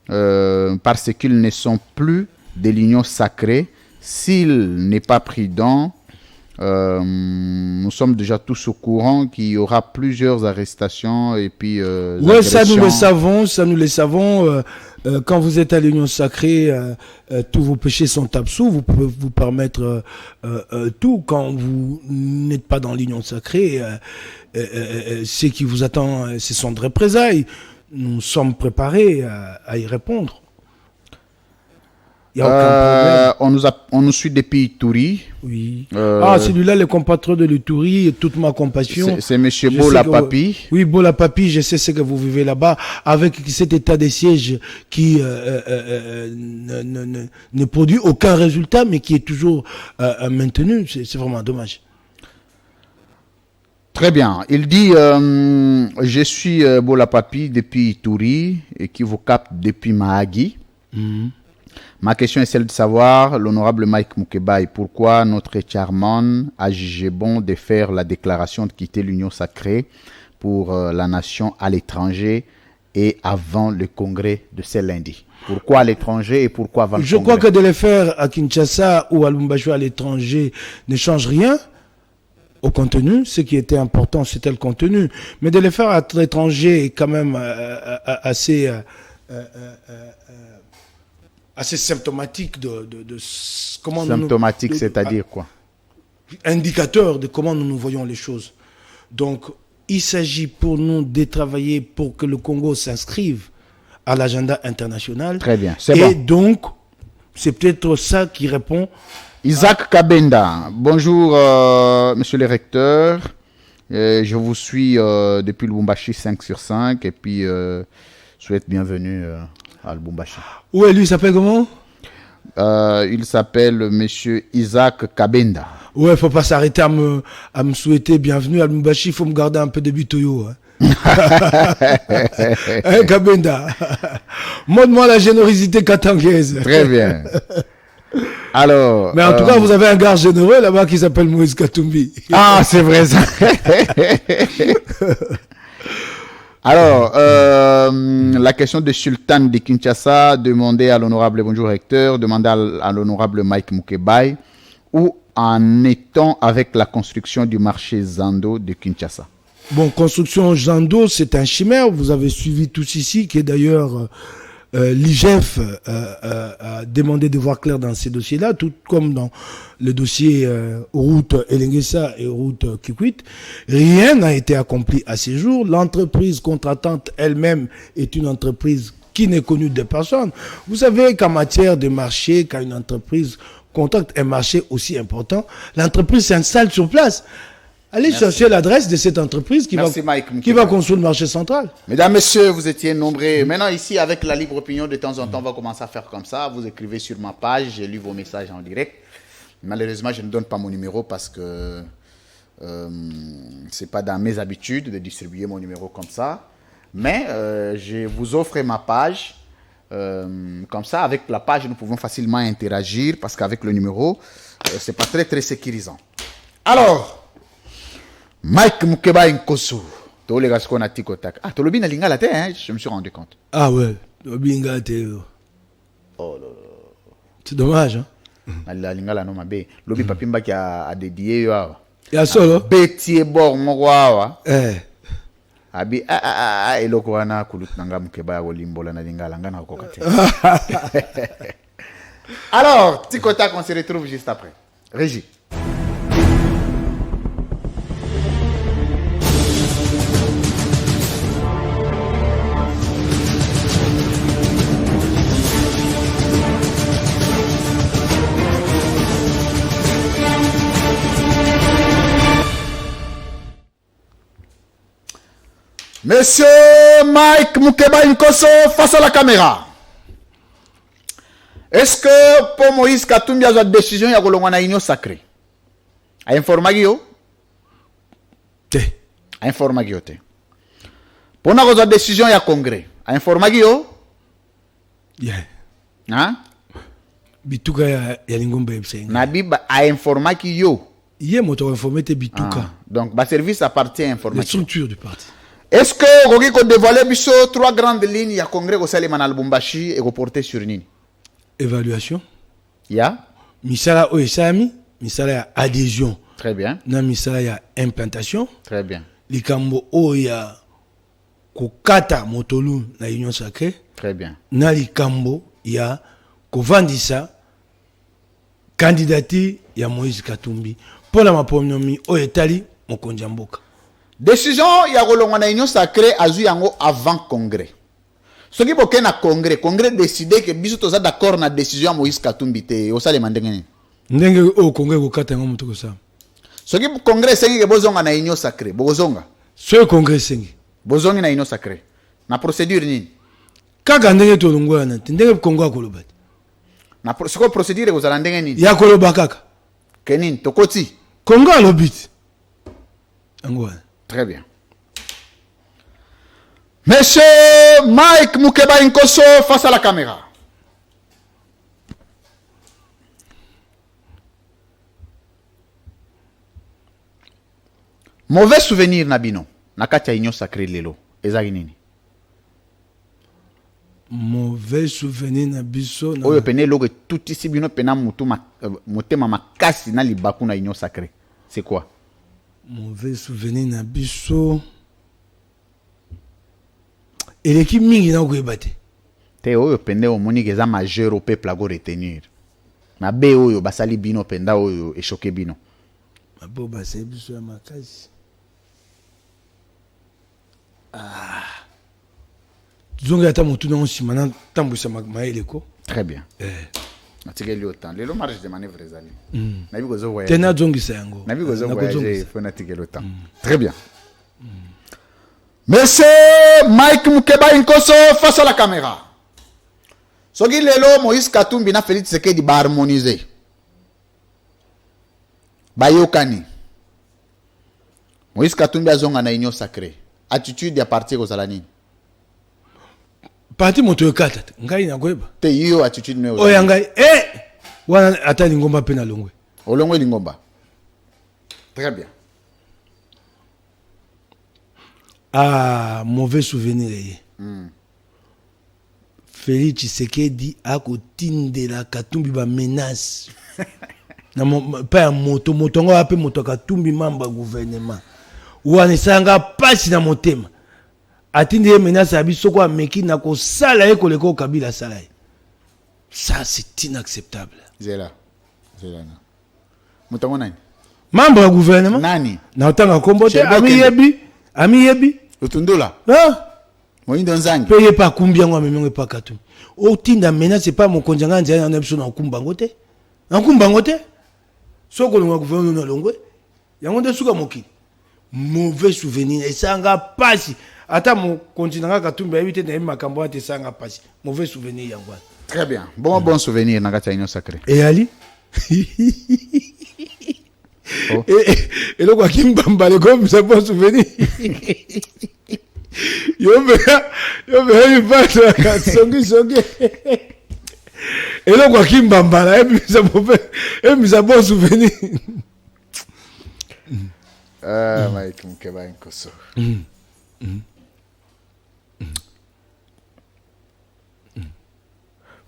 ne sont plus de l'union sacrée. S'il n'est pas prudent, nous sommes déjà tous au courant qu'il y aura plusieurs arrestations et puis ouais, ça nous le savons. Quand vous êtes à l'union sacrée, tous vos péchés sont absous. Vous pouvez vous permettre tout. Quand vous n'êtes pas dans l'union sacrée, ce qui vous attend, ce sont de représailles. Nous sommes préparés à y répondre. Il n'y a aucun problème. On nous suit depuis Ituri. Oui. Celui-là, le compatriote de l'Ituri, et toute ma compassion. C'est M. Bola Papi. Oui, Bola Papi, je sais ce que vous vivez là-bas, avec cet état de siège qui ne produit aucun résultat, mais qui est toujours maintenu. C'est vraiment dommage. Très bien. Il dit, je suis Bola Papi depuis Ituri et qui vous capte depuis Mahagi. Ma question est celle de savoir, l'honorable Mike Mukebai, pourquoi notre chairman a jugé bon de faire la déclaration de quitter l'Union sacrée pour la nation à l'étranger et avant le congrès de ce lundi. Pourquoi à l'étranger et pourquoi avant le congrès? Je crois que de le faire à Kinshasa ou à Lubumbashi à l'étranger ne change rien au contenu. Ce qui était important, c'était le contenu. Mais de le faire à l'étranger est quand même assez symptomatique de comment symptomatique, c'est-à-dire quoi? Indicateur de comment nous voyons les choses. Donc, il s'agit pour nous de travailler pour que le Congo s'inscrive à l'agenda international. Très bien, c'est bon. Et donc, c'est peut-être ça qui répond. Isaac Kabenda, bonjour monsieur le recteur. Je vous suis depuis Lubumbashi 5 sur 5 et puis souhaite bienvenue à Lubumbashi. Ouais, lui, il s'appelle comment? Il s'appelle monsieur Isaac Kabenda. Ouais, faut pas s'arrêter à me souhaiter bienvenue à Lubumbashi, il faut me garder un peu de bitoyo. Hein. Hein, Kabenda. Montre-moi la générosité katangaise. Très bien. Alors, mais en tout cas, vous avez un gars généreux là-bas qui s'appelle Moïse Katumbi. Ah, c'est vrai ça. Alors, la question de Sultan de Kinshasa, demandez à l'honorable bonjour recteur, demandez à l'honorable Mike Mukebai, où en est-on avec la construction du marché Zando de Kinshasa? Bon, construction Zando, c'est un chimère, vous avez suivi tous ici, qui est d'ailleurs l'IGF a demandé de voir clair dans ces dossiers-là, tout comme dans le dossier route Elengesa et route Kikwit. Rien n'a été accompli à ce jour. L'entreprise contratante elle-même est une entreprise qui n'est connue de personne. Vous savez qu'en matière de marché, quand une entreprise contracte un marché aussi important, l'entreprise s'installe sur place. Allez chercher l'adresse de cette entreprise qui va construire le marché central. Mesdames, messieurs, vous étiez nombreux. Maintenant, ici, avec la libre opinion, de temps en temps, on va commencer à faire comme ça. Vous écrivez sur ma page, j'ai lu vos messages en direct. Malheureusement, je ne donne pas mon numéro parce que ce n'est pas dans mes habitudes de distribuer mon numéro comme ça. Mais je vous offre ma page. Comme ça, avec la page, nous pouvons facilement interagir parce qu'avec le numéro, ce n'est pas très, très sécurisant. Alors, Mike Mukebai Nkosu. Tous les gars qu'on a tikotak. Ah, Tolobi na lingala te, hein, je me suis rendu compte. Ah ouais, Tolobi lingala te. Oh là là. C'est dommage, hein. La lingala no mabe. Lobi papimba qui a dédié yo. Ya solo. Beti bor mo wa. Abi eloko wana kulut nanga Mukebai wo limbola na lingala ngana ko kate. Alors, tikotak, on se retrouve juste après. Régie. Monsieur Mike Mukeba Nkoso face à la caméra. Est-ce que pour Moïse Katumbi a une décision ya kolongwa na union sacrée? A informé yo? Te. A informé yo te. Pour na une décision ya congrès. A informé yo? Yeah. Hein? Bituka ya lingomba yebsenga. Nabiba a informé yo. Hier moto informé te Bituka. Donc ba service appartient à La information. structure du parti. Est-ce que vous ko dévoiler biso trois grandes lignes ya congrès ko salima na Lubumbashi et ko porter sur nini? Évaluation. Ya? Misala oesami, misala ya adhésion. Très bien. Na misala ya implantation. Très bien. Likambo oya kokata motolu na union sacrée. Très bien. Na likambo ya kovandisa candidature ya Moïse Katumbi pour la maponomi oyetali mokonzi ya mboka. Décision ya kolongwa na union sacrée azu yango avant congrès. Ce qui boke na congrès décidé que biso toza d'accord na décision ya Moïse Katumbi te osale mandengeni. Ndenge o congrès kokata ngo muto kosa. Ce qui congrès sengi ke bozonga na union sacrée, bozonga. Ce congrès sengi. Bozongi na union sacrée. Na procédure nini? Kaka ndenge to longwa na ndenge kongo akoloba. Na siko procédure kozala ndenge nini? Ya koloba kaka. Kenin tokoti. Kongo alobit. Angwa. Très bien. Monsieur Mike Mukeba Nkoso face à la caméra. Mauvais souvenir Nabino. Nakati ya union sacrée lelo. Ezaki nini? Mauvais souvenir na biso na Oyo pene loge tout ici bino pena motema makasi na libaku na union sacrée. C'est quoi? mauvais souvenir na biso. Eleki mingi na koyeba te. Te oyo pende omoni eza majeur au peuple ago retenir. Na be oyo basali bino penda oyo echoke bino. Mabo basali biso ya makasi. Zonga ata motu na nsima na tambwisa maeleko. Très bien. Natikeli autant. Lelo marge de manœuvre ezali. Na bi gozo voyager. Tena zongisa yango. Na bi gozo voyager, il faut natikeli autant. Très bien. Monsieur Mike Mukeba Nkoso face à la caméra. Soki lelo Moïse Katumbi na Félix Tshisekedi ba harmoniser. Ba yokani. Moïse Katumbi azonga na union sacrée. Attitude ya parti kozala nini? Parti moto yokata. Ngai na koyeba. Te yo attitude me oya ngai wana ata lingomba pe na longwe. Olongwe lingomba. Très bien. Mauvais souvenir ye. Félix Tshisekedi a kotindela Katumbi ba menace. Na pa ya moto ngo ape moto Katumbi mamba gouvernement. Wana sanga pasi na motema. Atinde ye menace abiso ko ameki na ko sala ye koleko Kabila sala ye. Ça c'est inacceptable. Zela. Mutango nani? Membre ya gouvernement. Nani? Na otanga kombote ami yebi. Utundula. Moindo nzangi. Paye pas combien moi même pas Katumbi. O tinda menace c'est pas mon konjanga nzana na biso na kumbango te. Na kumbango te. Soko lo gouvernement na longwe. Yango de suka moki. Mauvais souvenir et sanga pasi. Ata mon continent Katumbi éviter na makambo ate sanga pasi. Mauvais souvenir yango. Très bien. Bon souvenir na kati ya union sacrée. Et Ali? Oh. Et le quoi qui me bambale comme ça bon souvenir. Yo me passe la songi. Et le quoi qui me bambale et puis ça bon souvenir. Mike Mukeba Nkoso.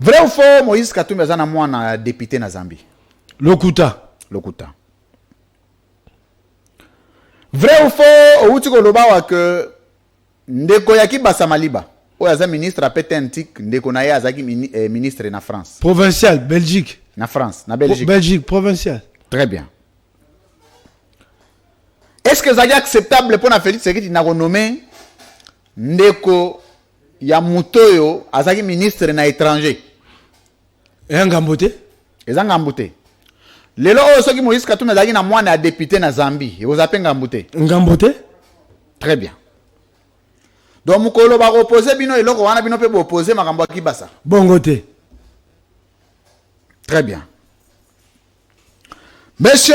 Vrai ou faux, Moïse Katumbi azana mwana député na Zambie? Lokuta. Vrai ou faux, outi koloba wa que ndeko yaki basa maliba. Oyo aza ministre apete antique ndeko na ye azaki ministre na France. Provincial, Belgique. Na France, na Belgique. Belgique, provincial. Très bien. Est-ce que c'est acceptable pour na Félix Tshisekedi na renommé ndeko ya mutoyo azaki ministre na étranger? Et Ngambote? Eza Ngambote. Lelo oyo soki Moïse Katumbi azaki na mwana ya député na Zambie, ekozapé Ngambote. Ngambote? Très bien. Donc mukolo ba opposer bino eloko wana bino pe opposer makambo ki basa. Bongo te. Très bien. Monsieur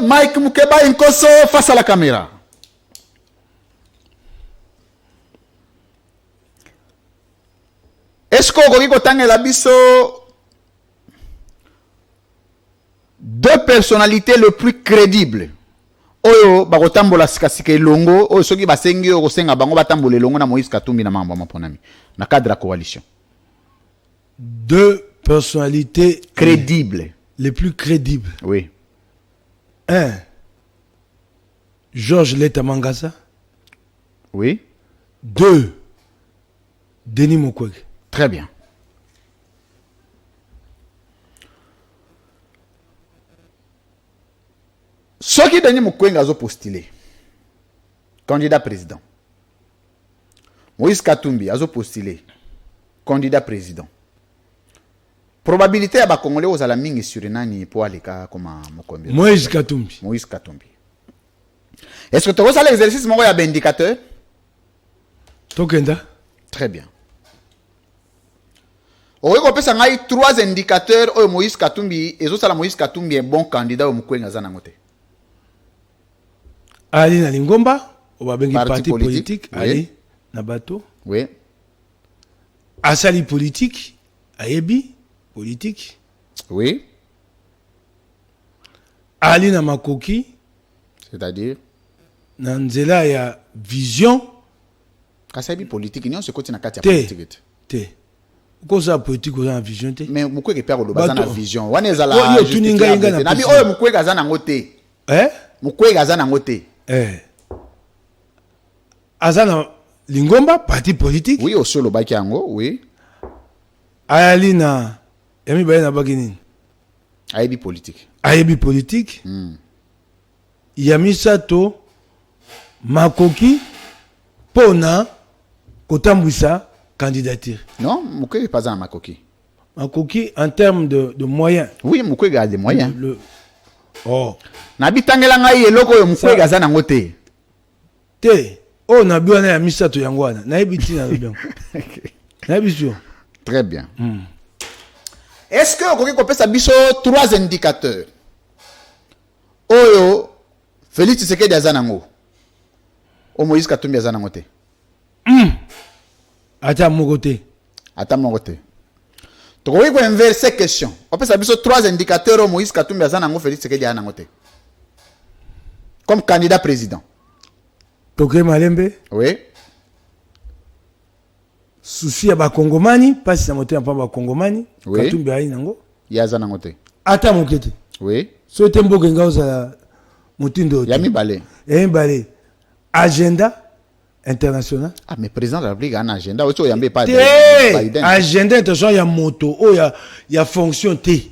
Mike Mukeba Nkoso face à la caméra. Est-ce que vous avez la biso deux personnalités les plus crédibles? Oyo bakotambola sikasika longo oyo soki basengi oyo kosenga bango batambola longo na Moïse Katumbi na mambo maponami na cadre de la coalition. Deux personnalités crédibles. Les plus crédibles. Oui. Un, Georges Leta Mangasa. Oui. Deux, Denis Mukwege. Très bien. Ce qui Denis Mukwege a postulé, candidat président. Moïse Katumbi a postulé, candidat président. Probabilité à ba Congolais aux alamingi sur nani pour aller comme Mokombe. Moïse Katumbi. Moïse Katumbi. Est-ce que tu as l'exercice mon ya indicateur? Tokenda. Très bien. On peut penser trois indicateurs au Moïse Katumbi et ça la Moïse Katumbi est bon candidat au Mukwege ngazana ngote. Ali na Lingomba, au babengi parti politique, oui. Ali na bato. Oui. Asali politique, Ayebi politique. Oui. Ali na Makoki, c'est-à-dire na nzela ya vision. Kasabi politique, non c'est côté na kati ya Te. politique. Te. Koza politique oza na vision te. Mais Mukwege père lo bazana vision. Wana ezala. Yo tuninga inga na. Nabi oyo Mukwege azana ngote. Mukwege azana ngote. Azana Lingomba, parti politique. Oui, au solo baki yango, oui. Ayali na Yami Baye na bagini. Ayebi politique. Ayebi politique. Yami Sato Makoki pona kotambwisa candidature. Non, Mukwege pas en Makoki. Makoki en termes de moyens. Oui, Mukwege a des moyens. Oh. Nabi tangela ngai eloko yo Mukwege azana ngote. Te. Oh, na biwana ya misato yangwana. Na ebiti na bien. Na ebisio. Très bien. Est-ce que vous pouvez biso trois indicateurs? Oyo Félix Tshisekedi azanango. O Moïse Katumbi azanango te. Ata mogote. Ata mogote. Donc vous pouvez inverser question. On peut biso trois indicateurs o Moïse Katumbi azanango Félix Tshisekedi azanango te. Comme candidat président. Toke Malembe. Oui. Souci à Bakongomani, pas si ça monte un peu à Bakongomani. Oui. Katumbi aïe nango. Yazanangote. Ata mokete. Oui. So tembo genga oza motindo. Yami balé. Yami balé. Agenda international. Ah mais président de la République a un agenda. Ocho yambe pas. Agenda international ya moto. Oh ya fonction T.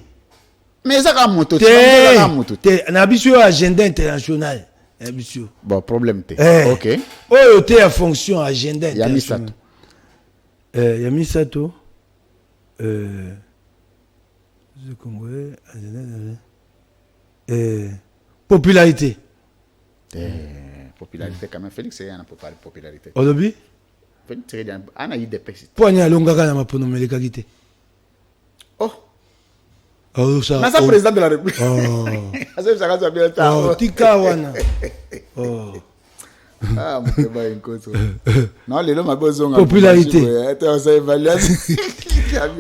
Mais ça comme moto. T. Na biso agenda international. Bon, problème T. Ok. Oh, T a fonction agenda international. Yami Sato. Popularité. Popularité quand même. Félix c'est une popularité. Olobi? Félix c'est un aïe de pesite. Poignard longaga na mapono melekagite. Oh. Oh, ça. Mais ça président de la République. Oh. Oh, tika wana. Oh. Ah, Mukeba Nkoso. Non, les hommes besoin. Popularité.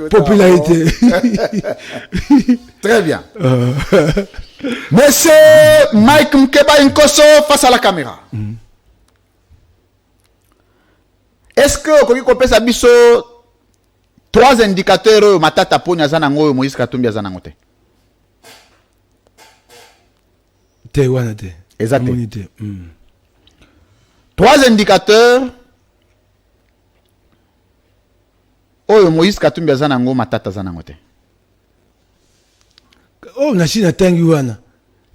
Popularité. Très bien. Monsieur Mike Mukeba Nkoso face à la caméra. Est-ce que vous pouvez biso trois indicateurs matata poni azanango Moïse Katumbi azanango te? Te wana te. Exactement. Trois indicateurs. Oh, Moïse Katumbi azanango matata azanango te. Oh, na china tangi wana.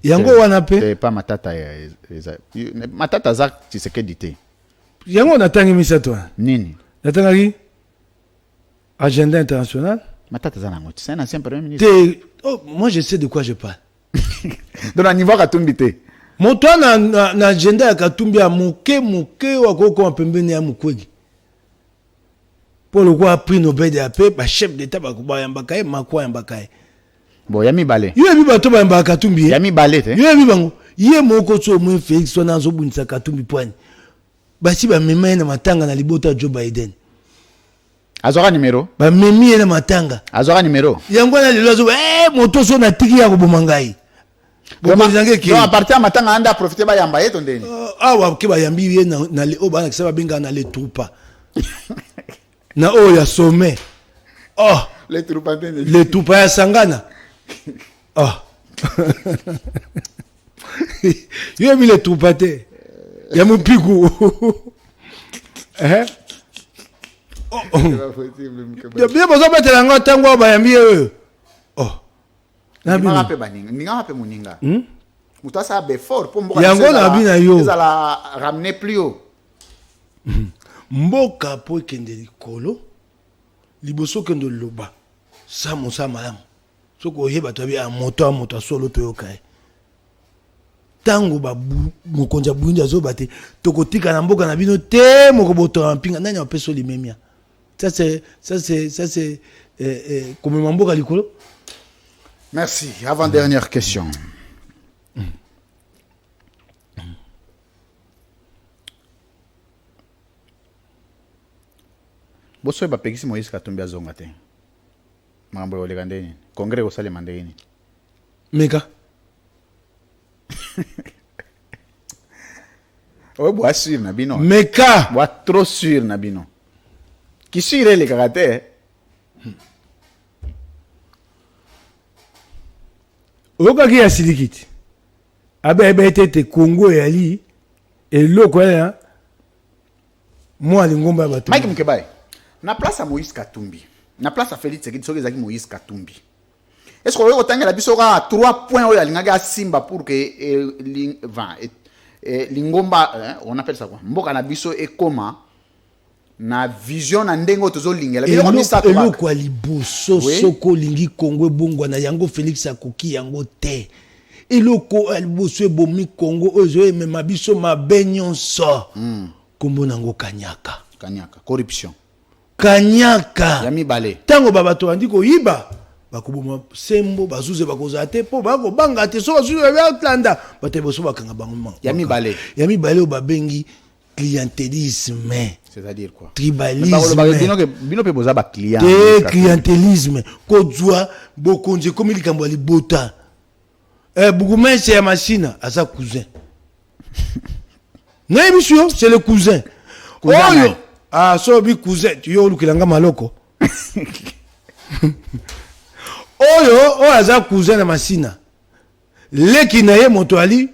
Yango wana pe. C'est pas matata. Matata za Tshisekedi te. Yango na tangi misato. Nini? Natangaki agenda international. Matata zanango. C'est un ancien premier ministre. Oh, moi je sais de quoi je parle. Donc, à niveau Katumbi te. Mon toi na agenda ya Katumbi a moke wakoko wa pembeni ya Mukwege. pour le quoi prix Nobel de la paix ba chef d'état ba kuba yambakaye makwa yambakaye Bon, Yami Balé. yo bi bato ba yambaka Katumbi Yami Balé, te. yo bi bango ye moko so mo Félix so na zo bunisa Katumbi poani ba si ba mema na matanga na libota Joe Biden Azora numéro. ba memi na matanga Azora numéro. yango na lelo zo moto so na tiki ya ko bomangai Donc, à partir de maintenant, on a profité de Yambaye, ton déni. Awa ke ba yambi ye na le oba na kisaba benga na le troupa na o ya sommet oh Les troupes le troupa ya sangana oh yo mi le troupa te ya mupiku ya bien bozo betela ngo tango ba yambi ye oh na bi Ninga baninga, ninga pe moninga. Muta sa be fort pour mboka. Yango na bi na yo. Ils la ramener plus haut. Mboka po kende likolo liboso kende loba sa mosa malamu soko yeba to bi a moto solo to yokai tango ba mokonja bunja zo bate tokotika na mboka na bino te moko boto mpinga nani apeso limemia ça c'est comme mboka likolo. Merci. Avant dernière question. Boso ba pekisi Moïse Katumbi azonga te. Mambo yo legandeni. Congrès au sale mandeni. Meka. Ouais, bois sûr na bino. Meka. Bois trop sûr na bino. Qui sire les caractères. Oka ki ya silikiti. Abe tete Congo yali eloko ya moi lingomba bato. Mike Mkebai. Na place à Moïse Katumbi. Na place à Félix Tshisekedi soki ezaki Moïse Katumbi. Est-ce qu'on va la biso ka 3 points oyo alinga simba pour que lingomba on appelle ça quoi? Mboka na biso ekoma na vision na ndengo tozo lingela. Eloko liboso soko lingi Congo bongo na yango Félix akoki yango te. Eloko liboso bomi Congo ozo mema biso mabenyon so. Kombo nango kanyaka. Kanyaka, corruption. Kanyaka. Yami Balé. Tango babato andi ko yiba. Bakoboma sembo bazuze bakoza te po bako banga te so bazuze ba Atlanta. Bate boso bakanga bango. Yami Balé. Yami Balé o babengi clientélisme. C'est-à-dire quoi? Tribalisme. Bino pe boza ba client. Clientélisme. Kodwa bokonje comme likambo libota. Bougoumense ya machine à sa cousin. Non, monsieur, c'est le cousin. Cousin. Ah, so bi cousin, tu yo lukilanga maloko. Oyo aza cousin na masina. Leki na ye moto ali,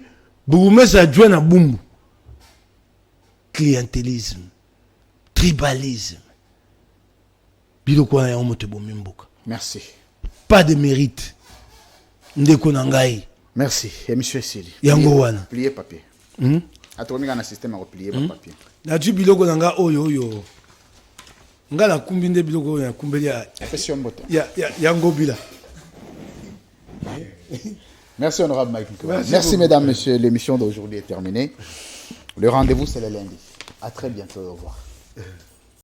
bougoumense adjoint na bumbu. Clientélisme. Tribalisme. Biloko na yo moto bomimboka. Merci. Pas de mérite. Ndeko na ngai. Merci. Et monsieur Sili. Yango wana. Plier papier. Atomika na système à replier papier. Na tu biloko na nga oyo. Nga na kumbi nde biloko ya kumbeli ya. Question mbote. Ya ngobila. Merci honorable Mike. Merci mesdames, messieurs. L'émission d'aujourd'hui est terminée. Le rendez-vous c'est le lundi. À très bientôt. Au revoir.